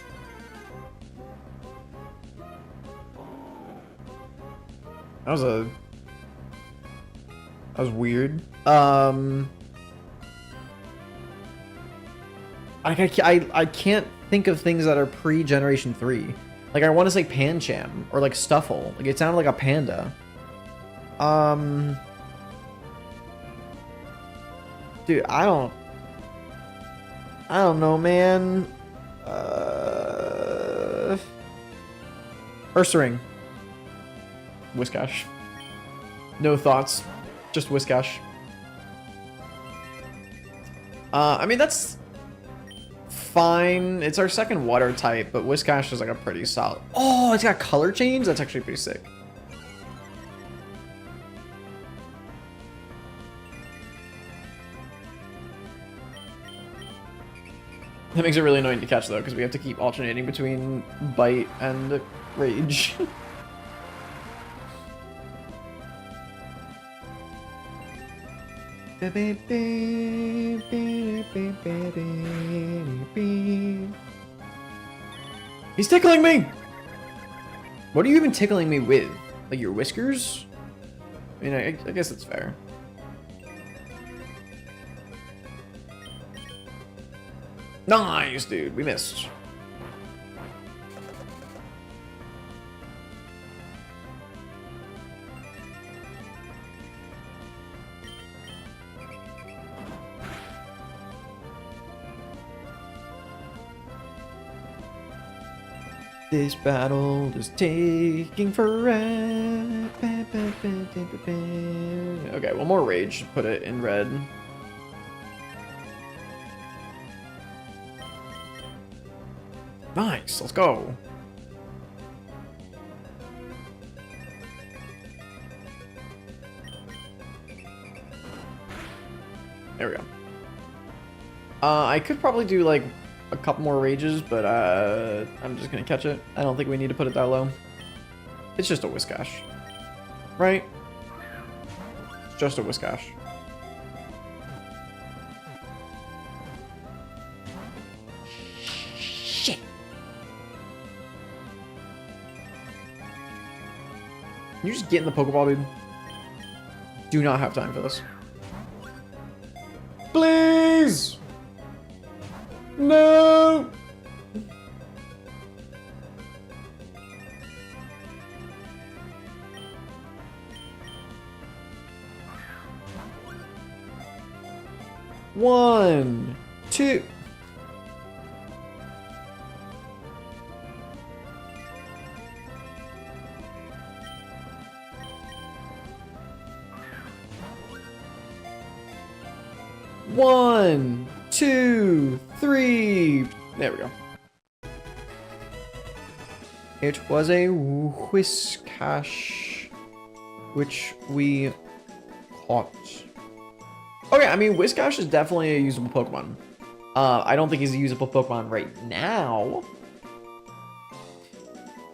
That was weird. I can't think of things that are pre-Generation 3. Like, I want to say Pancham, or like Stuffle. Like, it sounded like a panda. Dude, I don't know, man. Ursaring. Whiscash. No thoughts. Just Whiscash. I mean, that's fine. It's our second water type, but Whiscash is like a pretty solid. Oh, it's got color change? That's actually pretty sick. That makes it really annoying to catch, though, because we have to keep alternating between Bite and Rage. He's tickling me! What are you even tickling me with? Like your whiskers? I mean, I guess it's fair. Nice, dude. We missed. This battle is taking forever. Okay, one more rage. Put it in red. Nice, let's go. There we go. I could probably do like a couple more rages, but I'm just gonna catch it. I don't think we need to put it that low. It's just a Whiscash, right? It's just a Whiscash. Shit. Can you just get in the Pokeball, dude? Do not have time for this. Please! No! One, two. One, two, three. There we go. It was a Whiscash, which we caught. Okay, I mean, Whiscash is definitely a usable Pokemon. I don't think he's a usable Pokemon right now.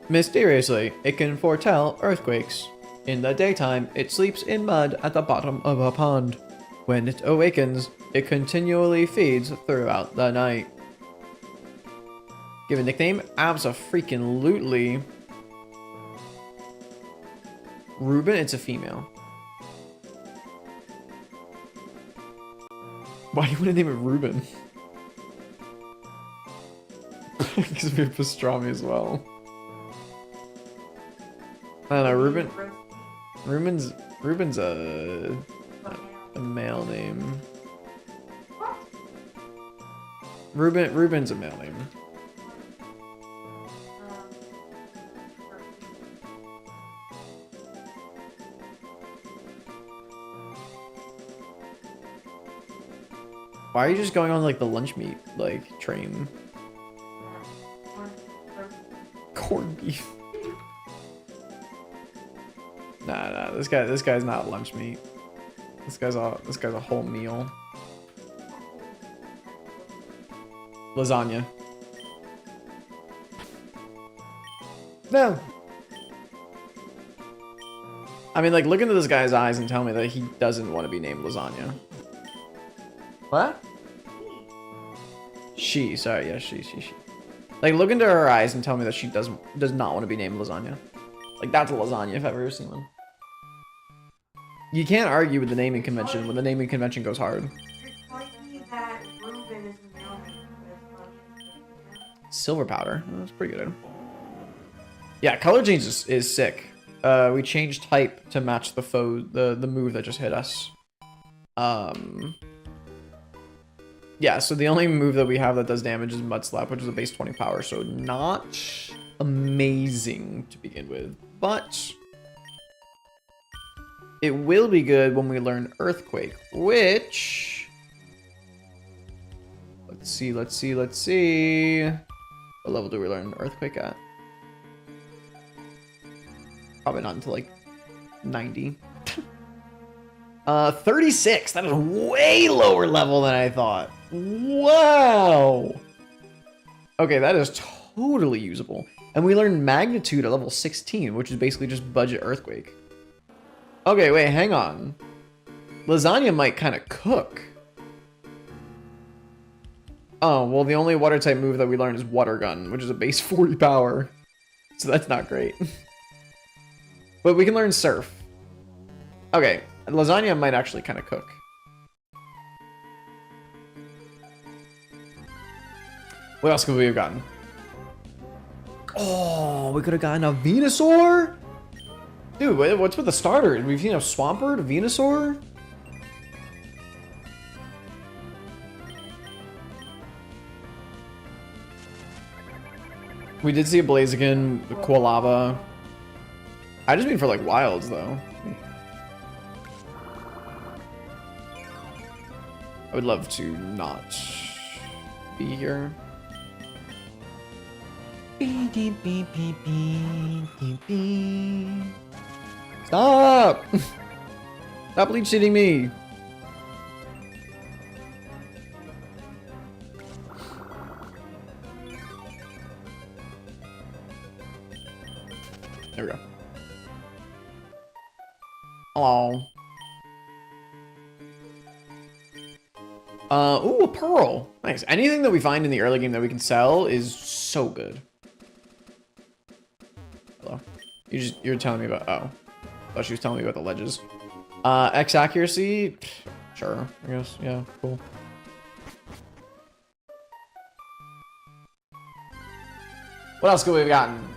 Mysteriously, it can foretell earthquakes. In the daytime, it sleeps in mud at the bottom of a pond. When it awakens, it continually feeds throughout the night. Give a nickname? Abso-freaking-lutely. Ruben? It's a female. Why do you want to name it Ruben? Because we have pastrami as well. I don't know, Ruben's a male name. Ruben's a male name. Why are you just going on like the lunch meat like train? Corned beef. Nah, this guy's not lunch meat. This guy's a whole meal. Lasagna. No. I mean, like, look into this guy's eyes and tell me that he doesn't want to be named Lasagna. What? She, sorry, yeah, she. Like, look into her eyes and tell me that she does not want to be named Lasagna. Like, that's a lasagna if I've ever seen one. You can't argue with the naming convention when the naming convention goes hard. Silver powder. Oh, that's pretty good. Yeah, color change is sick. We changed type to match the foe, the move that just hit us. Yeah, so the only move that we have that does damage is Mud Slap, which is a base 20 power, so not amazing to begin with, but it will be good when we learn Earthquake, which... Let's see. What level do we learn Earthquake at? Probably not until like 90. 36. That is way lower level than I thought. Wow. Okay, that is totally usable. And we learned Magnitude at level 16, which is basically just budget Earthquake. Okay, wait, hang on. Lasagna might kind of cook. Oh, well, the only water type move that we learned is Water Gun, which is a base 40 power. So that's not great. But we can learn Surf. Okay, Lasagna might actually kind of cook. What else could we have gotten? Oh, we could have gotten a Venusaur? Dude, what's with the starter? We've seen a Swampert, a Venusaur? We did see a Blaziken, the Quilava. I just mean for like wilds though. I would love to not be here. Stop! Stop leech seeding me! There we go. Hello. Ooh, a pearl. Nice. Anything that we find in the early game that we can sell is so good. Hello. You're telling me about, oh. I thought she was telling me about the ledges. X accuracy? Sure, I guess. Yeah, cool. What else could we have gotten?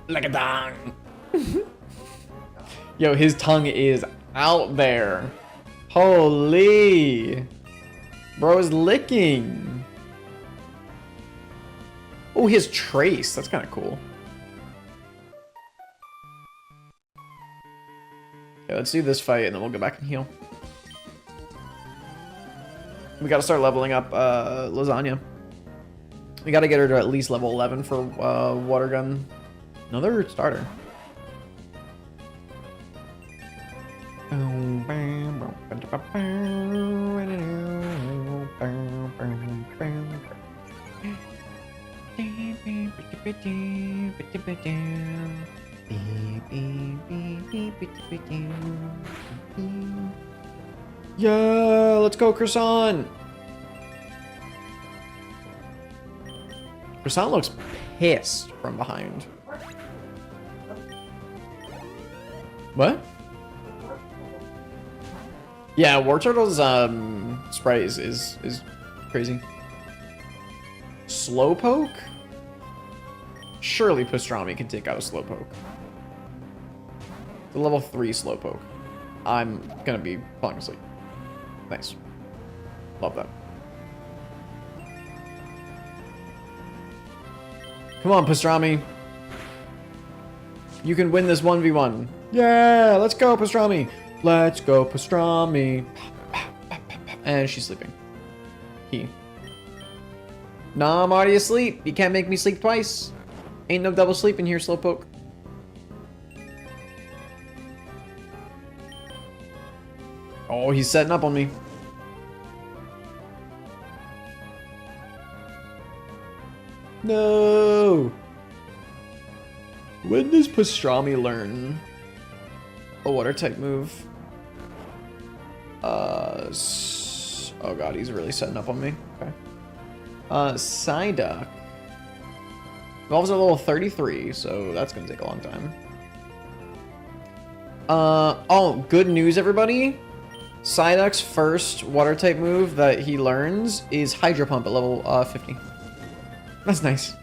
Like a dong. Yo, his tongue is out there. Holy. Bro is licking. Oh, he has Trace. That's kind of cool. Okay, let's do this fight and then we'll go back and heal. We gotta start leveling up Lasagna. We gotta get her to at least level 11 for Water Gun. Another starter. Yeah, let's go, Croissant. Croissant looks pissed from behind. What? Yeah, War Turtle's sprite is crazy. Slowpoke? Surely Pastrami can take out a Slowpoke. The level 3 Slowpoke. I'm gonna be falling asleep. Nice. Love that. Come on, Pastrami. You can win this 1v1. Yeah, let's go, Pastrami. Let's go, Pastrami. And she's sleeping. Nah, I'm already asleep. You can't make me sleep twice. Ain't no double sleep in here, Slowpoke. Oh, he's setting up on me. No. When does Pastrami learn a water type move? Oh god, he's really setting up on me. Okay. Psyduck. Evolves at level 33, so that's gonna take a long time. Oh, good news, everybody. Psyduck's first water type move that he learns is Hydro Pump at level 50. That's nice.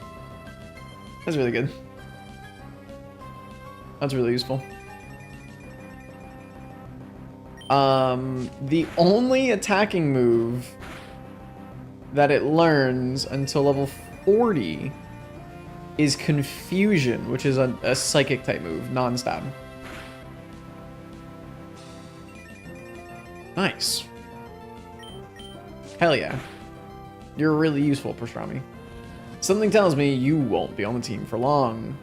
That's really good. That's really useful. The only attacking move that it learns until level 40 is Confusion, which is a psychic type move, non-stab. Nice. Hell yeah. You're really useful, Pastrami. Something tells me you won't be on the team for long.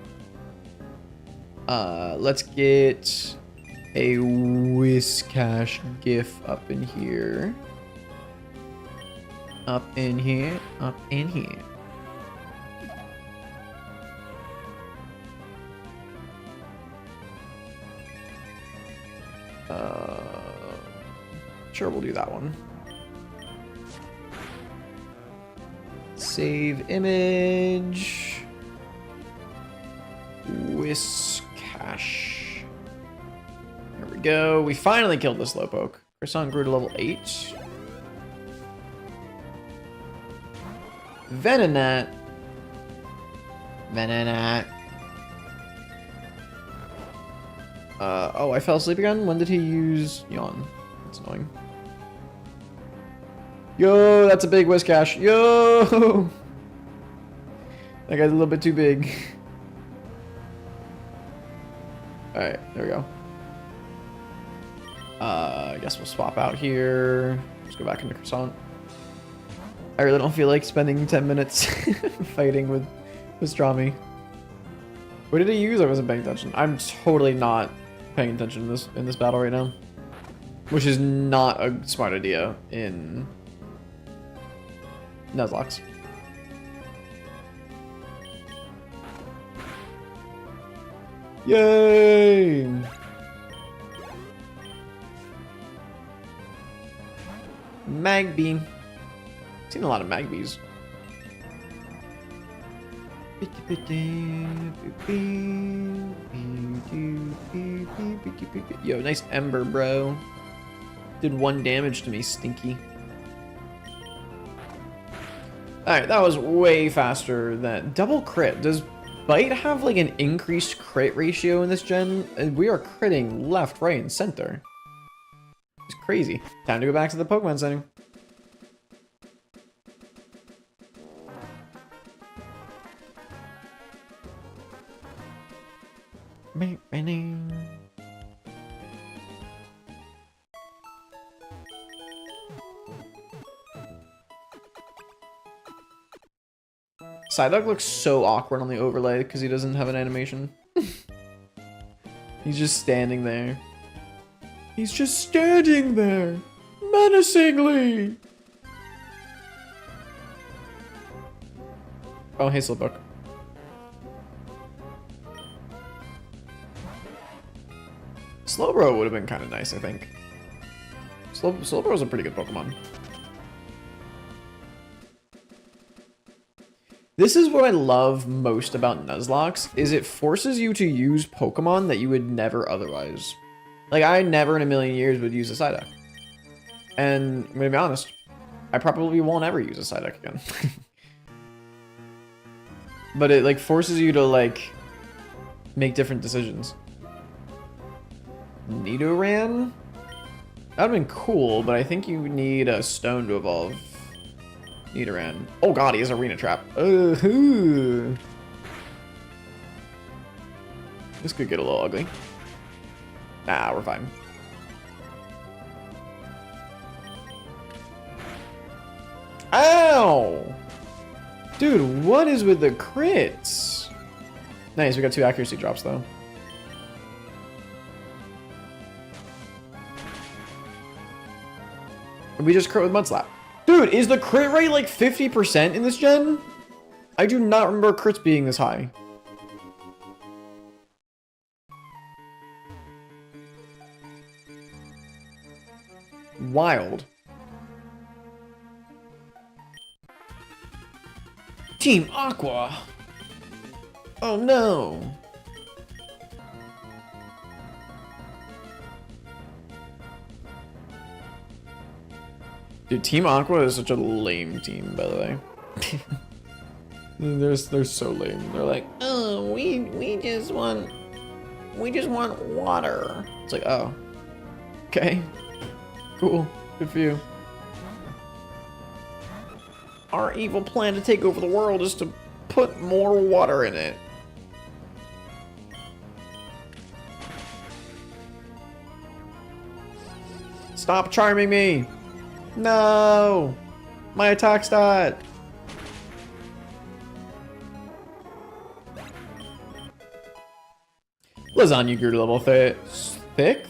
Let's get a Whiscash gif up in here. Up in here, up in here. Sure, we'll do that one. Save image. Whiscash. There we go. We finally killed this Slowpoke. Croissant grew to level 8. Venonat. Venonat. Oh, I fell asleep again? When did he use Yawn? That's annoying. Yo, that's a big Whiscash. Yo! That guy's a little bit too big. Alright, there we go. I guess we'll swap out here. Let's go back into Croissant. I really don't feel like spending 10 minutes fighting with Pastrami. What did he use? I wasn't paying attention. I'm totally not paying attention in this battle right now. Which is not a smart idea in Nuzlocks. Yay! Magby. Seen a lot of Magbies. Yo, nice Ember, bro. Did 1 damage to me, stinky. Alright, that was way faster than... Double crit. Does Bite have, like, an increased crit ratio in this gen? We are critting left, right, and center. It's crazy. Time to go back to the Pokemon Center. Psyduck looks so awkward on the overlay because he doesn't have an animation. He's just standing there. He's just standing there, menacingly. Oh, hey, Slowpoke. Slowbro would have been kind of nice, I think. Slowbro's a pretty good Pokemon. This is what I love most about Nuzlocke, is it forces you to use Pokemon that you would never otherwise. Like, I never in a million years would use a Psyduck. And I'm gonna be honest, I probably won't ever use a Psyduck again. But it, like, forces you to, like, make different decisions. Nidoran? That would've been cool, but I think you need a stone to evolve Nidoran. Oh god, he has Arena Trap. This could get a little ugly. Nah, we're fine. Ow! Dude, what is with the crits? Nice, we got 2 accuracy drops though. We just crit with Mud Slap. Dude, is the crit rate like 50% in this gen? I do not remember crits being this high. Wild. Team Aqua. Oh no. Dude, Team Aqua is such a lame team, by the way. they're so lame. They're like, oh, we just want water. It's like, oh, okay, cool, good for you. Our evil plan to take over the world is to put more water in it. Stop charming me. No. My attack stat. Lasagna grew to level 6th?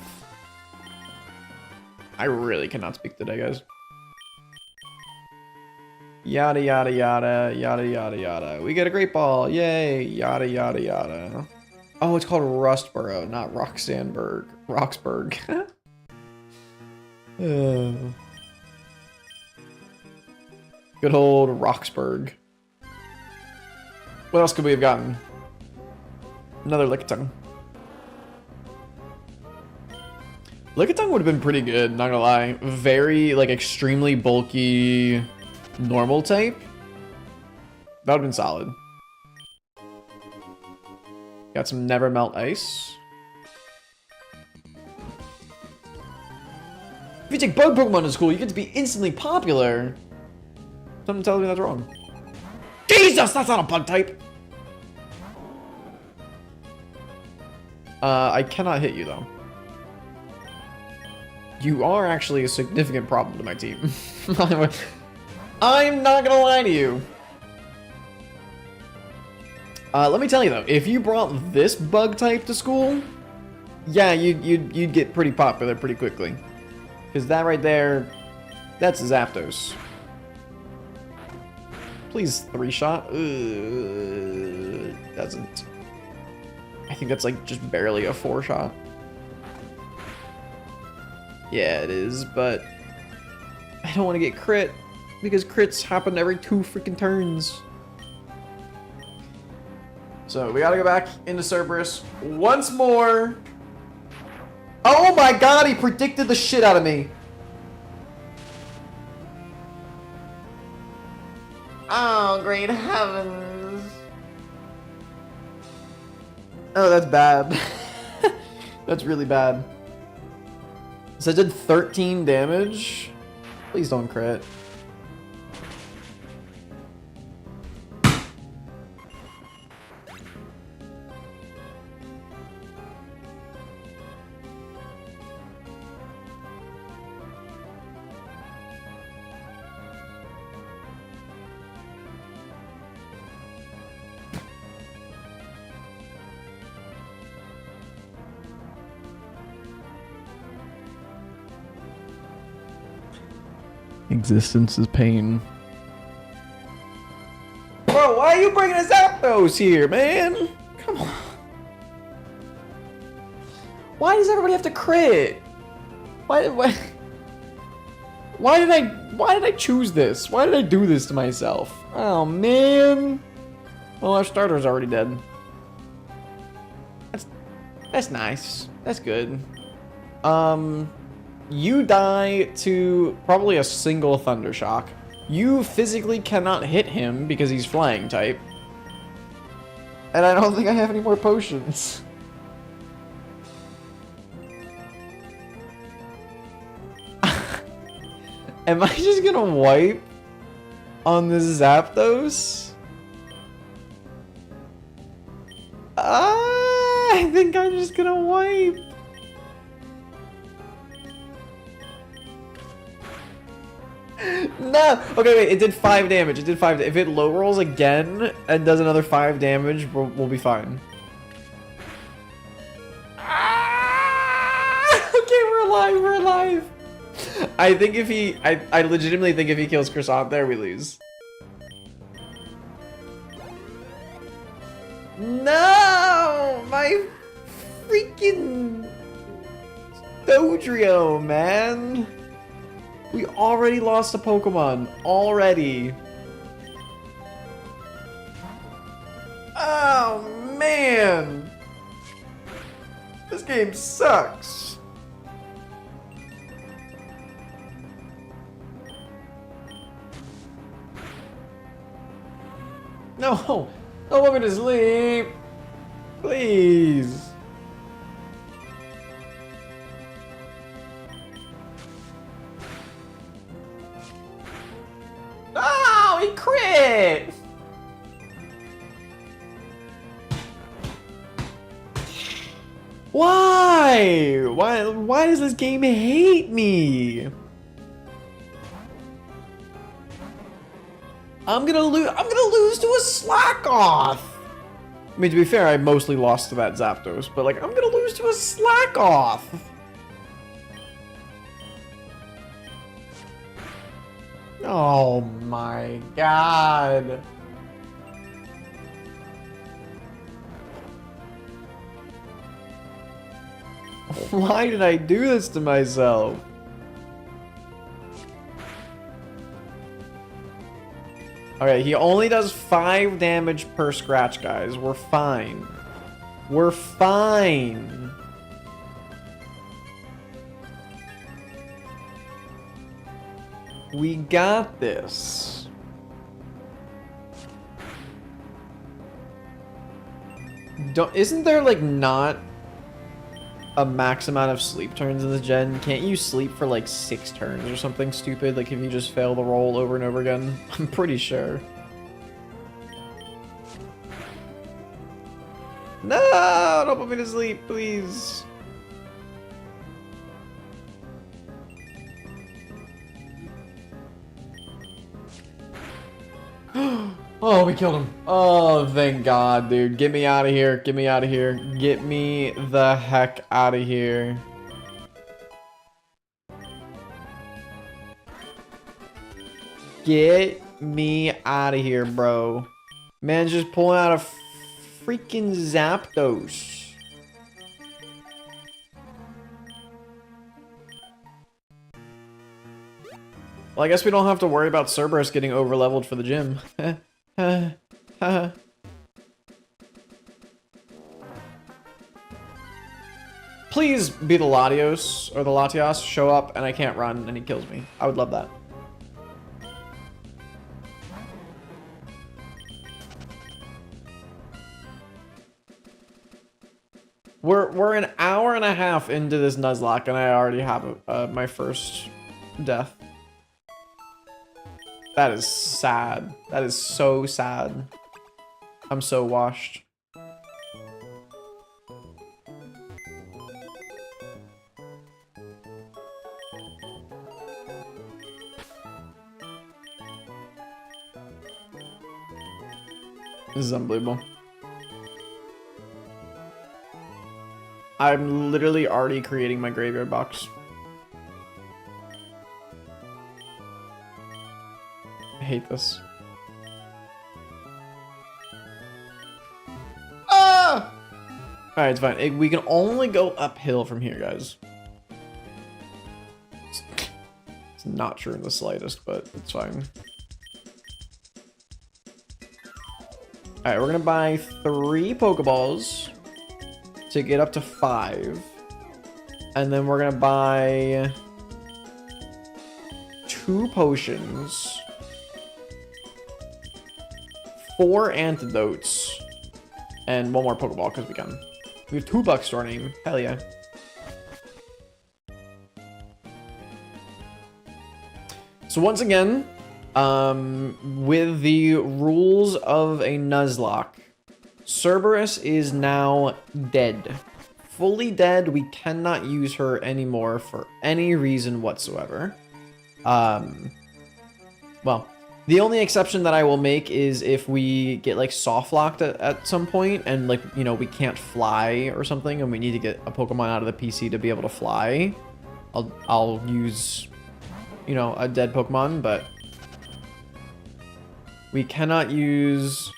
I really cannot speak today, guys. Yada yada yada yada yada yada. We get a great ball. Yay. Yada yada yada. Oh, it's called Rustboro, not Roxanneburg. Roxburg. Good old Roxburg. What else could we have gotten? Another Lickitung. Lickitung would have been pretty good, not gonna lie. Very, like, extremely bulky normal type. That would have been solid. Got some Never Melt Ice. If you take bug Pokemon to school, you get to be instantly popular. Something tells me that's wrong. Jesus, that's not a bug type! I cannot hit you, though. You are actually a significant problem to my team. I'm not gonna lie to you. Let me tell you, though, if you brought this bug type to school, yeah, you'd get pretty popular pretty quickly. Because that right there, that's Zapdos. Please 3-shot. Doesn't. I think that's like just barely a 4-shot. Yeah, it is, but I don't want to get crit because crits happen every 2 freaking turns. So we gotta go back into Cerberus once more. Oh my god, he predicted the shit out of me. Oh, great heavens. Oh, that's bad. That's really bad. So I did 13 damage. Please don't crit. Existence is pain. Bro, why are you bringing us Zapdos here, man? Come on. Why does everybody have to crit? Why did I choose this? Why did I do this to myself? Oh man. Well, our starter's already dead. That's nice. That's good. You die to probably a single Thunder Shock. You physically cannot hit him because he's flying type. And I don't think I have any more potions. Am I just gonna wipe on this Zapdos? I think I'm just gonna wipe. No! Okay, wait, it did 5 damage. It did 5. If it low rolls again and does another 5 damage, we'll be fine. Ah! Okay, we're alive, we're alive. I think if he... I legitimately think if he kills Croissant there, we lose. No! My freaking... Dodrio, man! We already lost a Pokemon. Already. Oh, man! This game sucks. No! Don't want me to sleep! Please! Oh, he crit! Why? Why does this game hate me? I'm gonna lose to a slack off. I mean, to be fair, I mostly lost to that Zapdos, but like, I'm gonna lose to a slack off. Oh my god. Why did I do this to myself? Okay, he only does 5 damage per scratch, guys. We're fine. We're fine. We got this. Isn't there like not a max amount of sleep turns in this gen? Can't you sleep for like 6 turns or something stupid? Like if you just fail the roll over and over again? I'm pretty sure. No, don't put me to sleep, please. Oh, we killed him. Oh, thank God, dude. Get me out of here. Get me out of here. Get me the heck out of here. Get me out of here, bro. Man's just pulling out a freaking Zapdos. Well, I guess we don't have to worry about Cerberus getting overleveled for the gym. Please be the Latios or the Latios, show up and I can't run and he kills me. I would love that. We're an hour and a half into this Nuzlocke and I already have my first death. That is sad. That is so sad. I'm so washed. This is unbelievable. I'm literally already creating my graveyard box. I hate this. Ah! Alright, it's fine. We can only go uphill from here, guys. It's not true in the slightest, but it's fine. Alright, we're gonna buy 3 Pokeballs to get up to 5. And then we're gonna buy 2 potions, 4 antidotes, and 1 more Pokeball because we can. We have $2 to our name. Hell yeah. So once again, with the rules of a Nuzlocke, Cerberus is now dead. Fully dead. We cannot use her anymore for any reason whatsoever. Well, the only exception that I will make is if we get like soft locked at some point and like, you know, we can't fly or something and we need to get a Pokemon out of the PC to be able to fly. I'll use, you know, a dead Pokemon, but we cannot use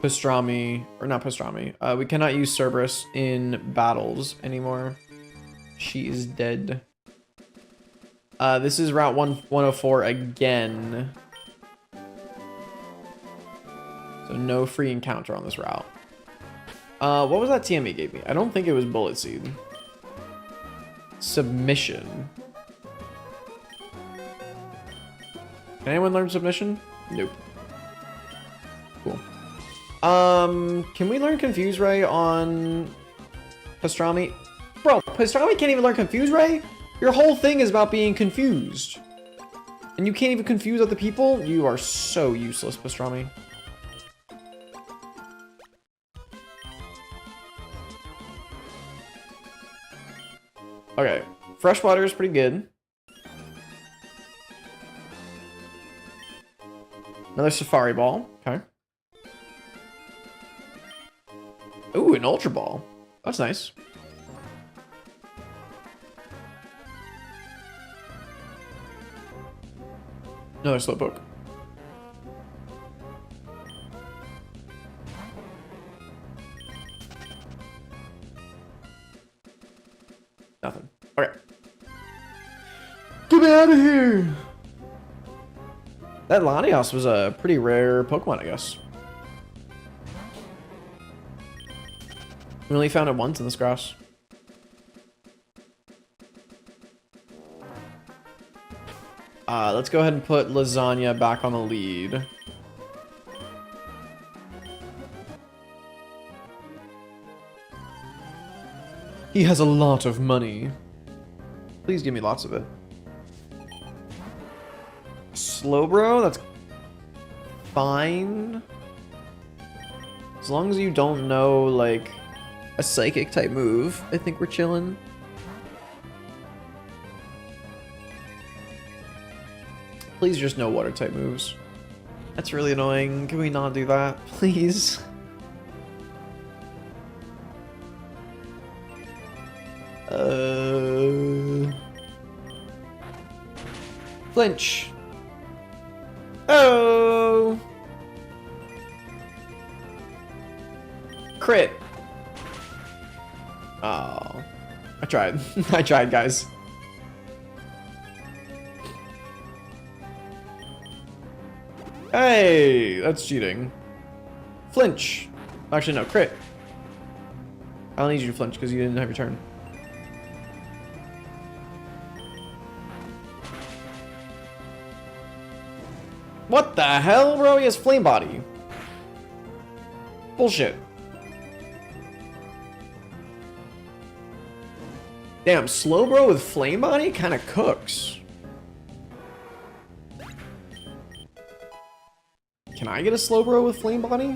Pastrami, or not Pastrami. We cannot use Cerberus in battles anymore. She is dead. This is Route 104 again. So no free encounter on this route. What was that TME gave me? I don't think it was Bullet Seed. Submission. Can anyone learn Submission? Nope. Cool. Can we learn Confuse Ray on Pastrami? Bro, Pastrami can't even learn Confuse Ray? Your whole thing is about being confused. And you can't even confuse other people? You are so useless, Pastrami. Okay, freshwater is pretty good. Another Safari Ball. Okay. Ooh, an Ultra Ball. That's nice. Another Slowpoke. Nothing. Okay. Get me out of here! That Lanios was a pretty rare Pokemon, I guess. We only found it once in this grass. Let's go ahead and put Lasagna back on the lead. He has a lot of money. Please give me lots of it. Slowbro, that's fine. As long as you don't know, like, a psychic type move, I think we're chilling. Please just know water type moves. That's really annoying. Can we not do that, please? Flinch. Oh. Crit. Oh. I tried. I tried, guys. Hey, that's cheating. Flinch. Actually, no, crit. I don't need you to flinch because you didn't have your turn. What the hell, bro? He has Flame Body. Bullshit. Damn, Slowbro with Flame Body kind of cooks. Can I get a Slowbro with Flame Body?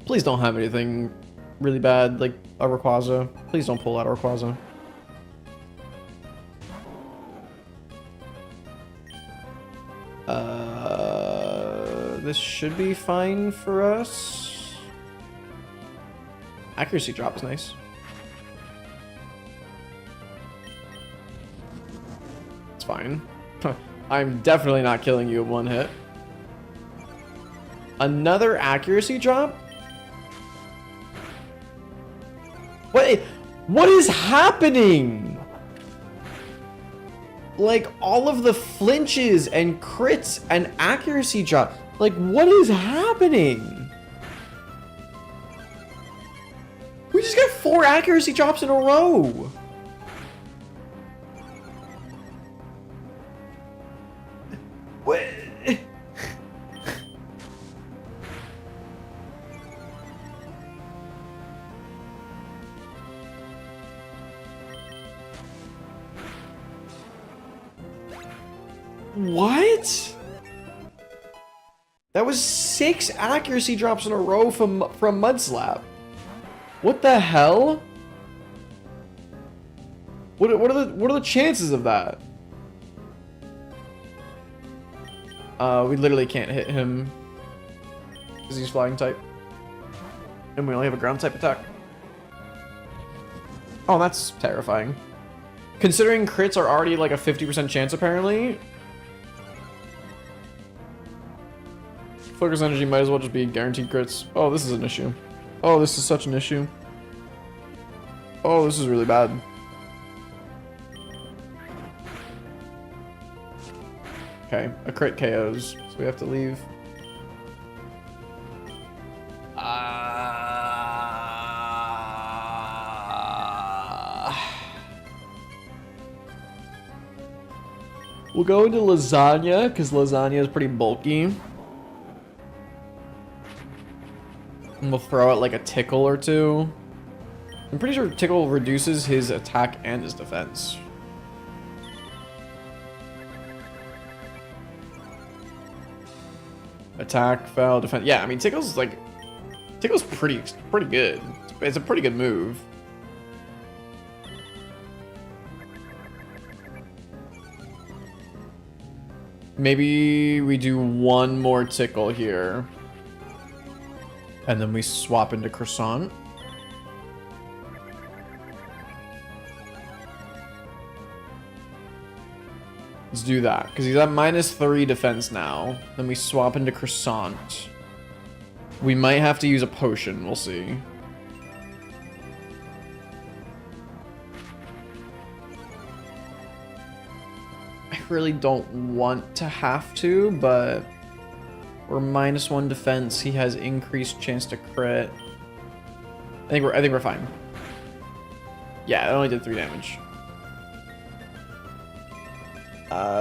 Please don't have anything really bad, like a Rayquaza. Please don't pull out a Rayquaza. This should be fine for us. Accuracy drop is nice. It's fine. I'm definitely not killing you in one hit. Another accuracy drop? What is happening? Like, all of the flinches and crits and accuracy drop. Like, what is happening? We just got 4 accuracy drops in a row. What? What? That was 6 accuracy drops in a row from Mudslap. What the hell? What are the chances of that? We literally can't hit him because he's flying type, and we only have a ground type attack. Oh, that's terrifying. Considering crits are already like a 50% chance apparently. Focus energy might as well just be guaranteed crits. Oh, this is an issue. Oh, this is such an issue. Oh, this is really bad. Okay, a crit KOs, so we have to leave. We'll go into Lasagna, because Lasagna is pretty bulky. And we'll throw out like a Tickle or two. I'm pretty sure Tickle reduces his attack and his defense. Attack, fell, defense. Yeah, I mean, Tickle's pretty good. It's a pretty good move. Maybe we do one more Tickle here. And then we swap into Croissant. Let's do that, because he's at -3 defense now. Then we swap into Croissant. We might have to use a potion, we'll see. I really don't want to have to, but we're -1 defense. He has increased chance to crit. I think we're fine. Yeah, it only did 3 damage.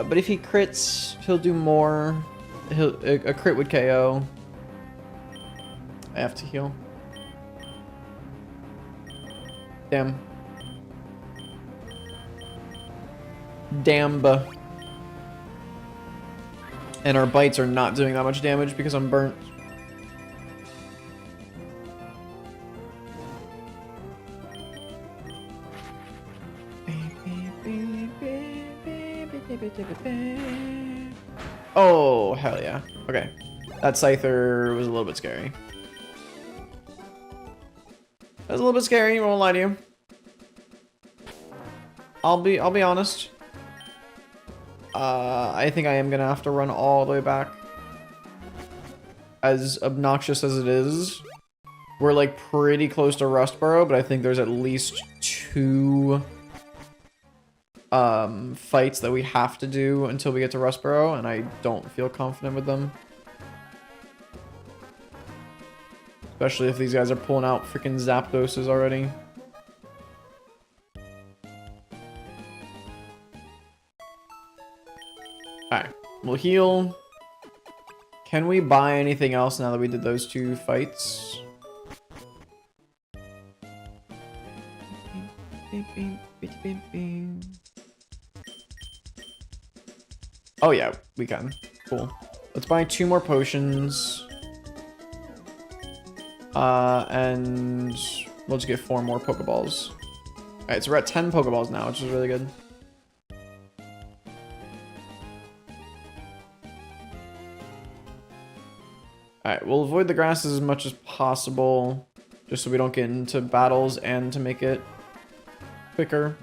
But if he crits, he'll do more. A crit would KO. I have to heal. Damn. Damn. And our bites are not doing that much damage because I'm burnt. Oh, hell yeah. Okay. That Scyther was a little bit scary. That was a little bit scary, I won't lie to you. I'll be honest. I think I am gonna have to run all the way back. As obnoxious as it is, we're like pretty close to Rustboro, but I think there's at least 2 fights that we have to do until we get to Rustboro, and I don't feel confident with them. Especially if these guys are pulling out freaking Zapdoses already. Alright, we'll heal. Can we buy anything else now that we did those 2 fights? Oh yeah, we can. Cool. Let's buy 2 more potions. And we'll just get 4 more Pokeballs. Alright, so we're at 10 Pokeballs now, which is really good. Alright, we'll avoid the grasses as much as possible, just so we don't get into battles and to make it quicker.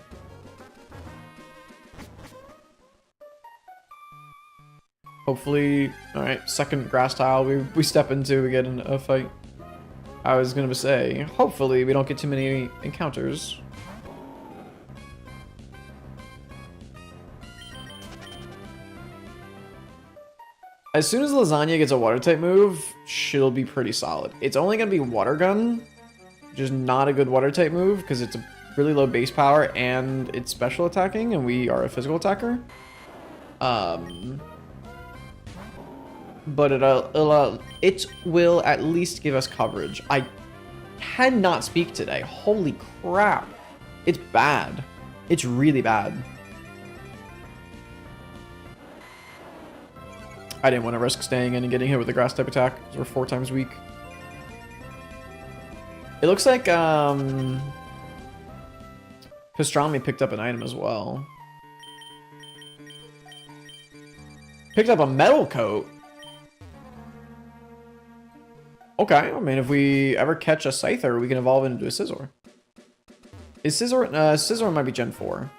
Hopefully, alright, second grass tile we step into, we get in a fight. I was gonna say, hopefully we don't get too many encounters. As soon as Lasagna gets a water type move, she'll be pretty solid. It's only gonna be Water Gun, which is not a good water type move because it's a really low base power and it's special attacking, and we are a physical attacker. But it will at least give us coverage. I cannot speak today. Holy crap. It's bad. It's really bad. I didn't want to risk staying in and getting hit with a grass type attack because we're 4 times weak. It looks like Pastrami picked up an item as well. Picked up a metal coat. Okay, I mean, if we ever catch a Scyther, we can evolve into a Scizor. Is Scizor... Scizor might be Gen 4.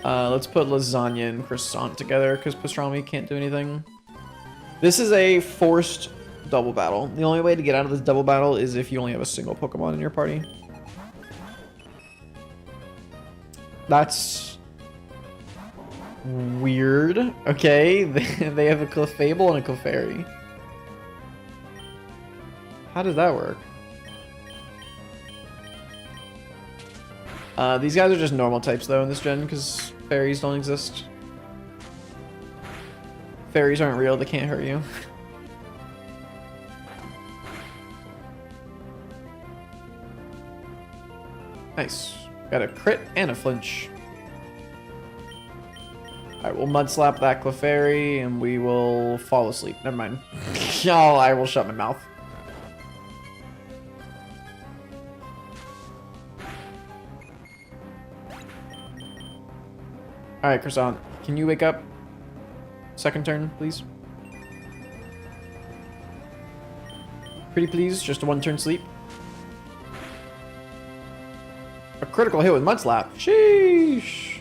Let's put Lasagna and Croissant together, because Pastrami can't do anything. This is a forced double battle. The only way to get out of this double battle is if you only have a single Pokemon in your party. That's... weird. Okay, they have a Clefable and a Clefairy. How does that work? These guys are just normal types though in this gen because fairies don't exist. Fairies aren't real, they can't hurt you. Nice. Got a crit and a flinch. Alright, we'll mud slap that Clefairy and we will fall asleep. Never mind. Oh, I will shut my mouth. Alright, Croissant, can you wake up? Second turn, please. Pretty please, just a 1-turn sleep. A critical hit with Mud Slap. Sheesh.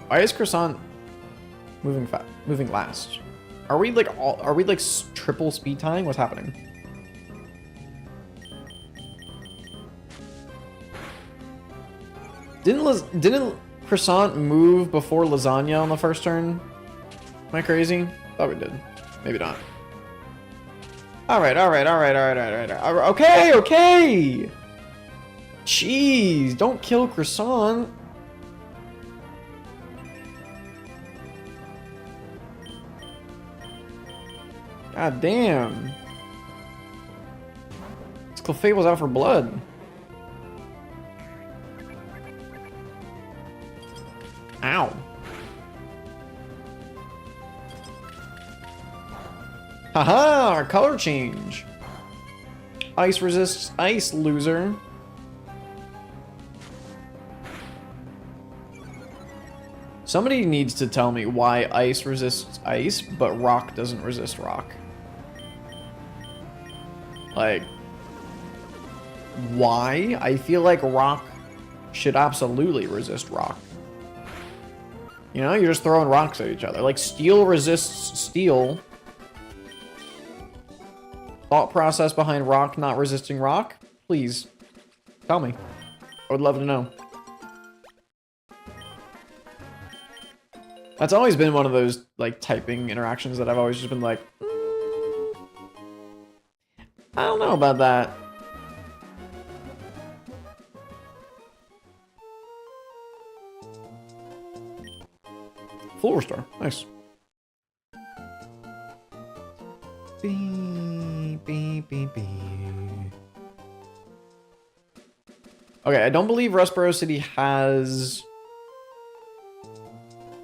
Why is Croissant moving last? Are we like triple speed tying? What's happening? Didn't Croissant move before Lasagna on the first turn? Am I crazy? Thought we did. Maybe not. Alright. Okay! Jeez, don't kill Croissant. God damn. This Clefairy was out for blood. Ow. Haha, our color change. Ice resists ice, loser. Somebody needs to tell me why ice resists ice, but rock doesn't resist rock. Like, why? I feel like rock should absolutely resist rock. You know, you're just throwing rocks at each other. Like, steel resists steel. Thought process behind rock not resisting rock? Please, tell me. I would love to know. That's always been one of those, like, typing interactions that I've always just been like, I don't know about that. Full restore. Nice. Okay, I don't believe Rustboro City has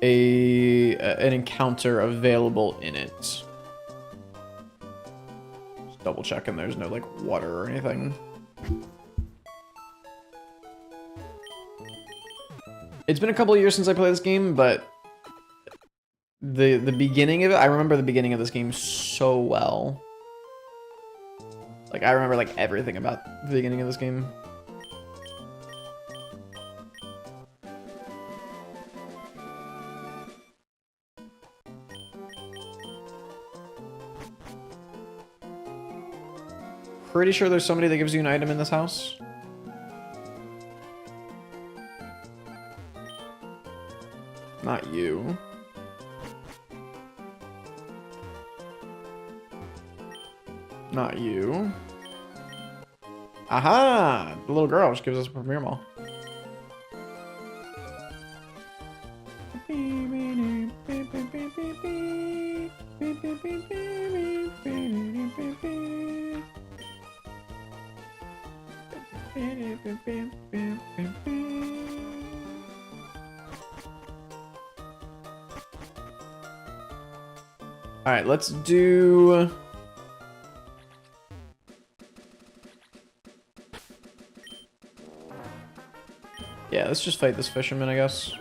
an encounter available in it. Just double checking there's no like water or anything. It's been a couple of years since I played this game, but the beginning of it, I remember the beginning of this game so well. Like, I remember like everything about the beginning of this game. Pretty sure there's somebody that gives you an item in this house. Not you. Not you. Aha! The little girl just gives us a Premier Mall. Alright, let's do... Yeah, let's just fight this fisherman, I guess.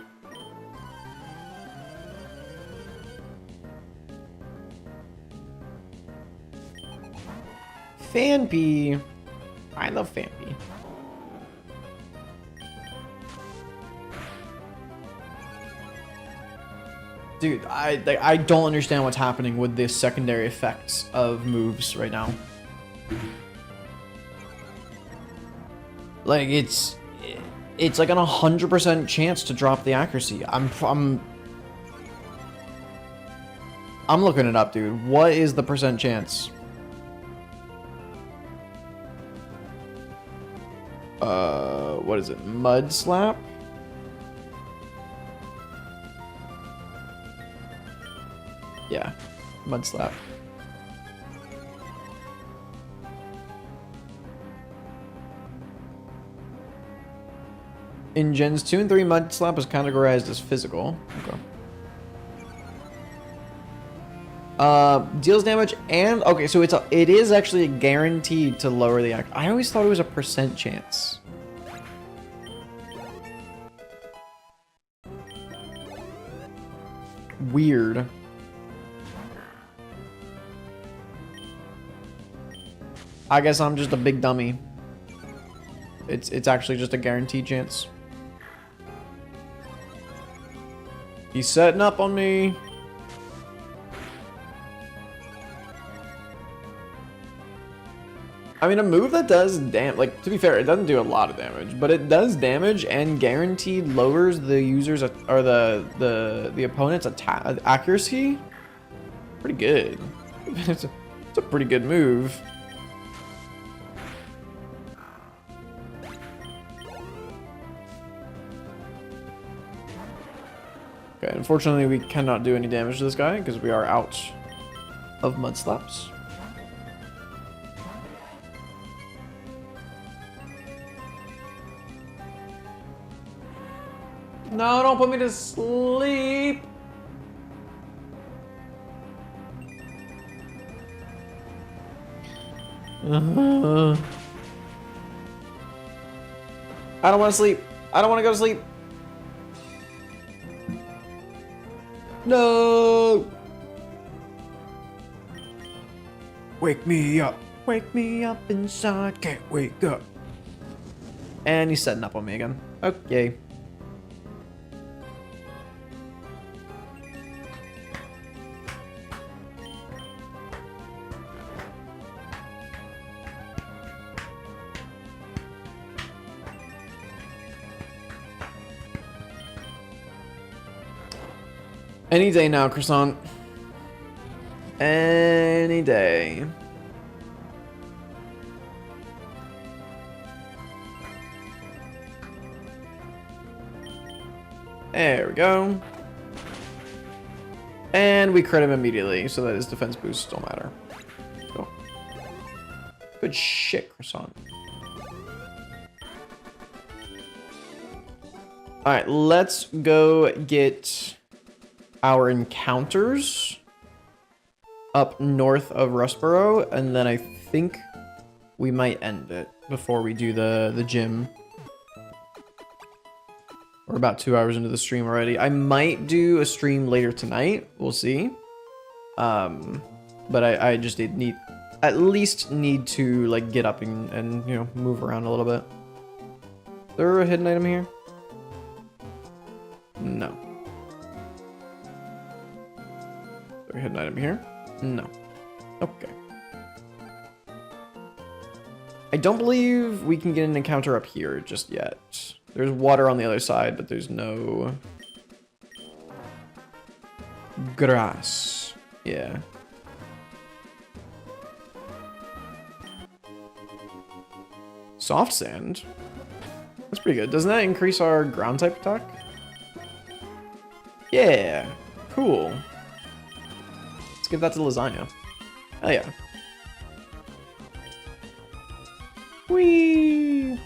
Fanpy. I love Fanpy. Dude, I don't understand what's happening with the secondary effects of moves right now. Like, it's like an 100% chance to drop the accuracy. I'm looking it up, dude. What is the percent chance? What is it? Mud slap? Yeah, mud slap. In Gens 2 and 3, Mud Slap was categorized as physical. Okay. Deals damage and... Okay, so it is actually guaranteed to lower the act. I always thought it was a % chance. Weird. I guess I'm just a big dummy. It's actually just a guaranteed chance. He's setting up on me. I mean, a move that does like, to be fair, it doesn't do a lot of damage, but it does damage and guaranteed lowers the user's or the opponent's attack accuracy. Pretty good. It's a pretty good move. Okay, unfortunately, we cannot do any damage to this guy because we are out of Mud Slaps. No, don't put me to sleep. I don't want to sleep. I don't want to go to sleep. No. Wake me up. Wake me up inside. Can't wake up. And he's setting up on me again. Okay. Any day now, Croissant. Any day. There we go. And we crit him immediately, so that his defense boosts don't matter. Go. Good shit, Croissant. Alright, let's go get our encounters up north of Rustboro, and then I think we might end it before we do the gym. We're about 2 hours into the stream already. I might do a stream later tonight. We'll see. But I just at least need to like get up and you know, move around a little bit. Is there a hidden item here? No. Is there a hidden item here? No. Okay. I don't believe we can get an encounter up here just yet. There's water on the other side, but there's no grass. Yeah. Soft sand? That's pretty good. Doesn't that increase our ground type attack? Yeah. Cool. Let's give that to lasagna. Hell yeah. Whee!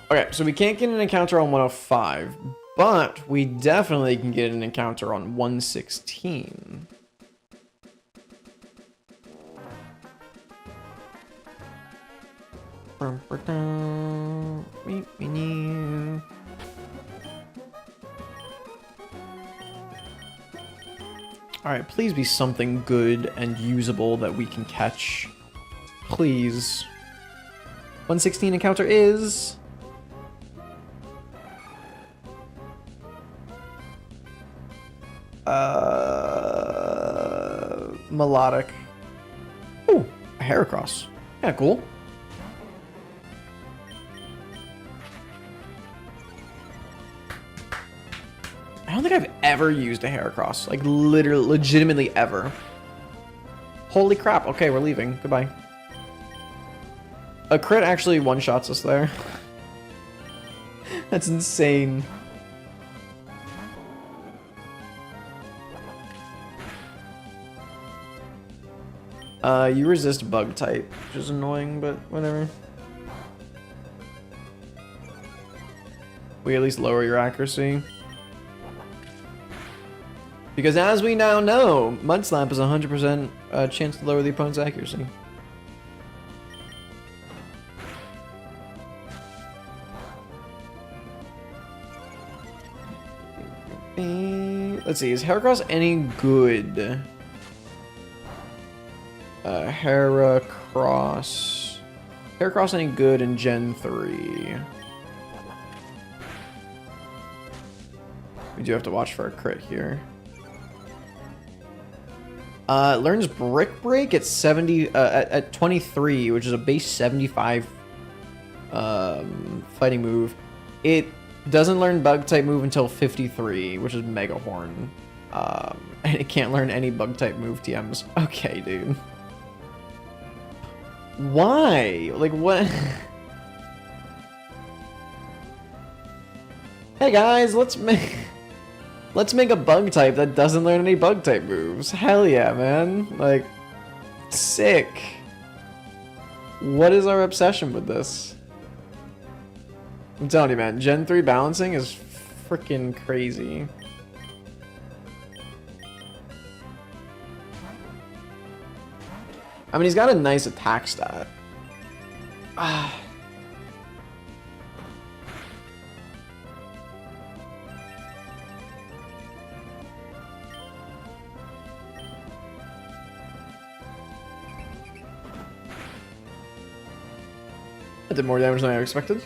Okay, so we can't get an encounter on 105, but we definitely can get an encounter on 116. Alright, please be something good and usable that we can catch. Please. 116 encounter is... melodic. Ooh, a Heracross. Yeah, cool. I don't think I've ever used a Heracross. Like, literally, legitimately ever. Holy crap. Okay, we're leaving. Goodbye. A crit actually one-shots us there. That's insane. You resist bug type, which is annoying, but whatever. We at least lower your accuracy. Because as we now know, Mud Slap is 100% chance to lower the opponent's accuracy. Let's see, is Heracross any good? Heracross any good in Gen 3? We do have to watch for a crit here. It learns Brick Break at 23, which is a base 75 fighting move. It doesn't learn Bug type move until 53, which is Mega Horn. And it can't learn any Bug type move TMs. Okay, dude. Why? Like, what? Hey guys, let's make a bug type that doesn't learn any bug type moves. Hell yeah, man. Like, sick. What is our obsession with this? I'm telling you, man, Gen 3 balancing is freaking crazy. I mean, he's got a nice attack stat. Ah. That did more damage than I expected.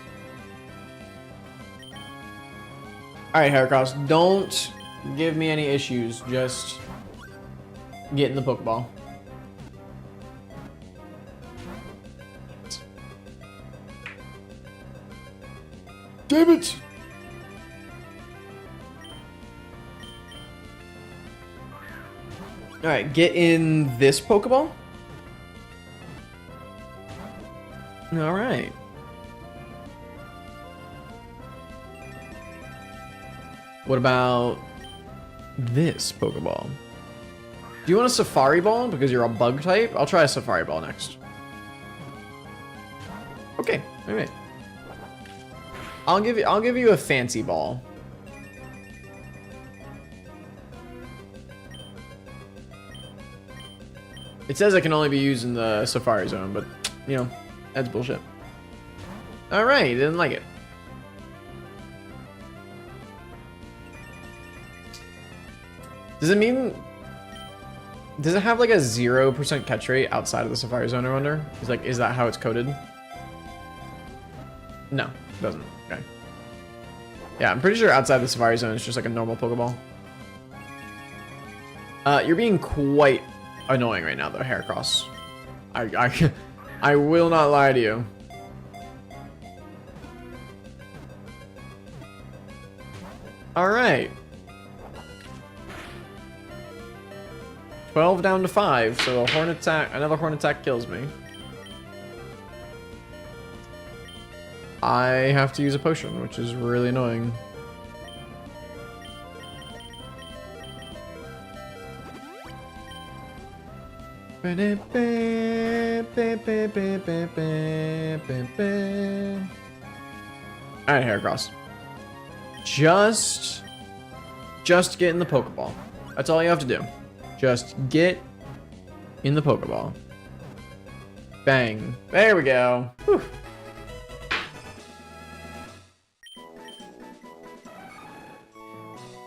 Alright, Heracross, don't give me any issues. Just get in the Pokeball. Damn it! Alright, get in this Pokeball. Alright. What about this Pokeball? Do you want a Safari Ball because you're a bug type? I'll try a Safari Ball next. Okay, alright. I'll give you a Fancy Ball. It says it can only be used in the Safari Zone, but you know, that's bullshit. Alright, didn't like it. Does it mean... Does it have like a 0% catch rate outside of the Safari Zone, I wonder? Is that how it's coded? No, it doesn't. Okay. Yeah, I'm pretty sure outside the Safari Zone it's just like a normal Pokeball. You're being quite annoying right now though, Heracross. I will not lie to you. Alright. 12 down to 5, so a horn attack, another horn attack kills me. I have to use a potion, which is really annoying. Alright, Heracross. Just get in the Pokeball. That's all you have to do. Just get in the Pokeball. Bang. There we go. Whew.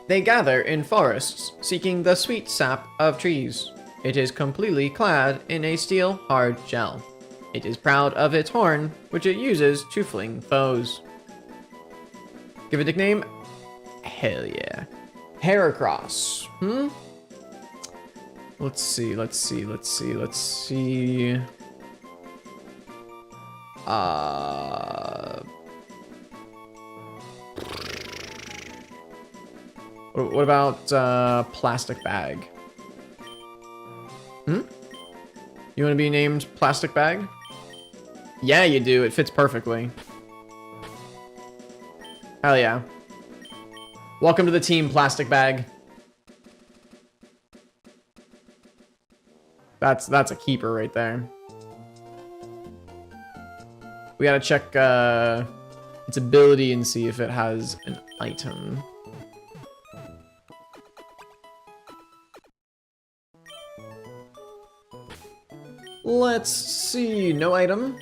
They gather in forests, seeking the sweet sap of trees. It is completely clad in a steel hard shell. It is proud of its horn, which it uses to fling foes. Give a nickname? Hell yeah. Heracross. Let's see. What about Plastic Bag? You want to be named Plastic Bag? Yeah, you do. It fits perfectly. Hell yeah. Welcome to the team, Plastic Bag. That's a keeper right there. We gotta check its ability and see if it has an item. Let's see, no item.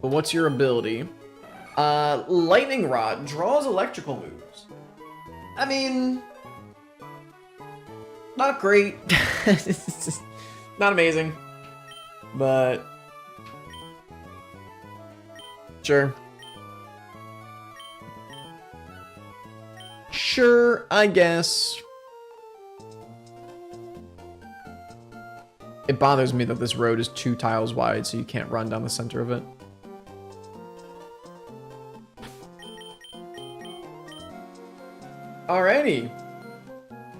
But what's your ability? Lightning Rod draws electrical moves. I mean, not great. It's just not amazing, but sure. Sure, I guess. It bothers me that this road is 2 tiles wide, so you can't run down the center of it. Alrighty.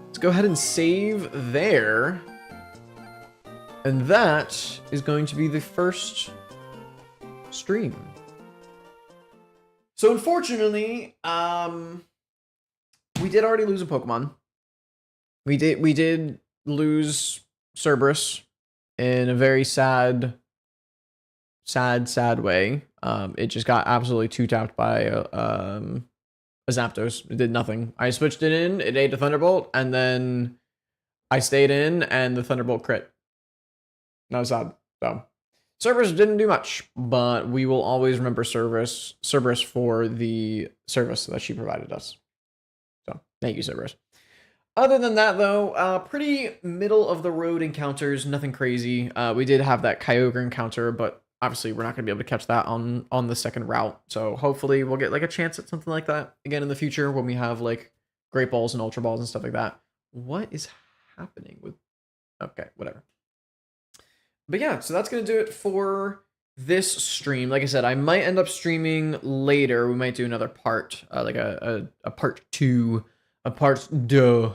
Let's go ahead and save there. And that is going to be the first stream. So unfortunately, we did already lose a Pokemon. We did lose Cerberus in a very sad way. It just got absolutely 2-tapped by a Zapdos. It did nothing. I switched it in, it ate a Thunderbolt, and then I stayed in, and the Thunderbolt crit. That was sad. So Cerberus didn't do much, but we will always remember Cerberus for the service that she provided us. So thank you, Cerberus. Other than that, though, pretty middle of the road encounters, nothing crazy. We did have that Kyogre encounter, but obviously we're not going to be able to catch that on the second route. So hopefully we'll get like a chance at something like that again in the future when we have like Great Balls and Ultra Balls and stuff like that. What is happening with... Okay, whatever. But yeah, so that's going to do it for this stream. Like I said, I might end up streaming later. We might do another part, like a part 2, a part 2.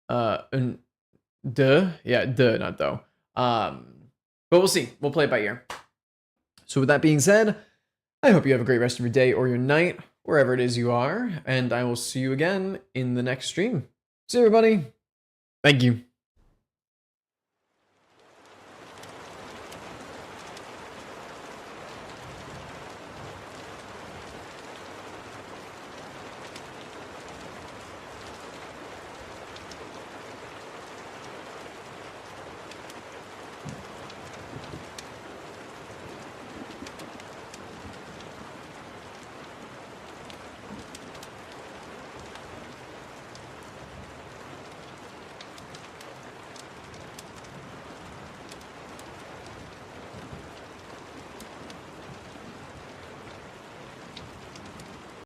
Yeah, not though. But we'll see. We'll play it by ear. So with that being said, I hope you have a great rest of your day or your night, wherever it is you are, and I will see you again in the next stream. See you, everybody. Thank you.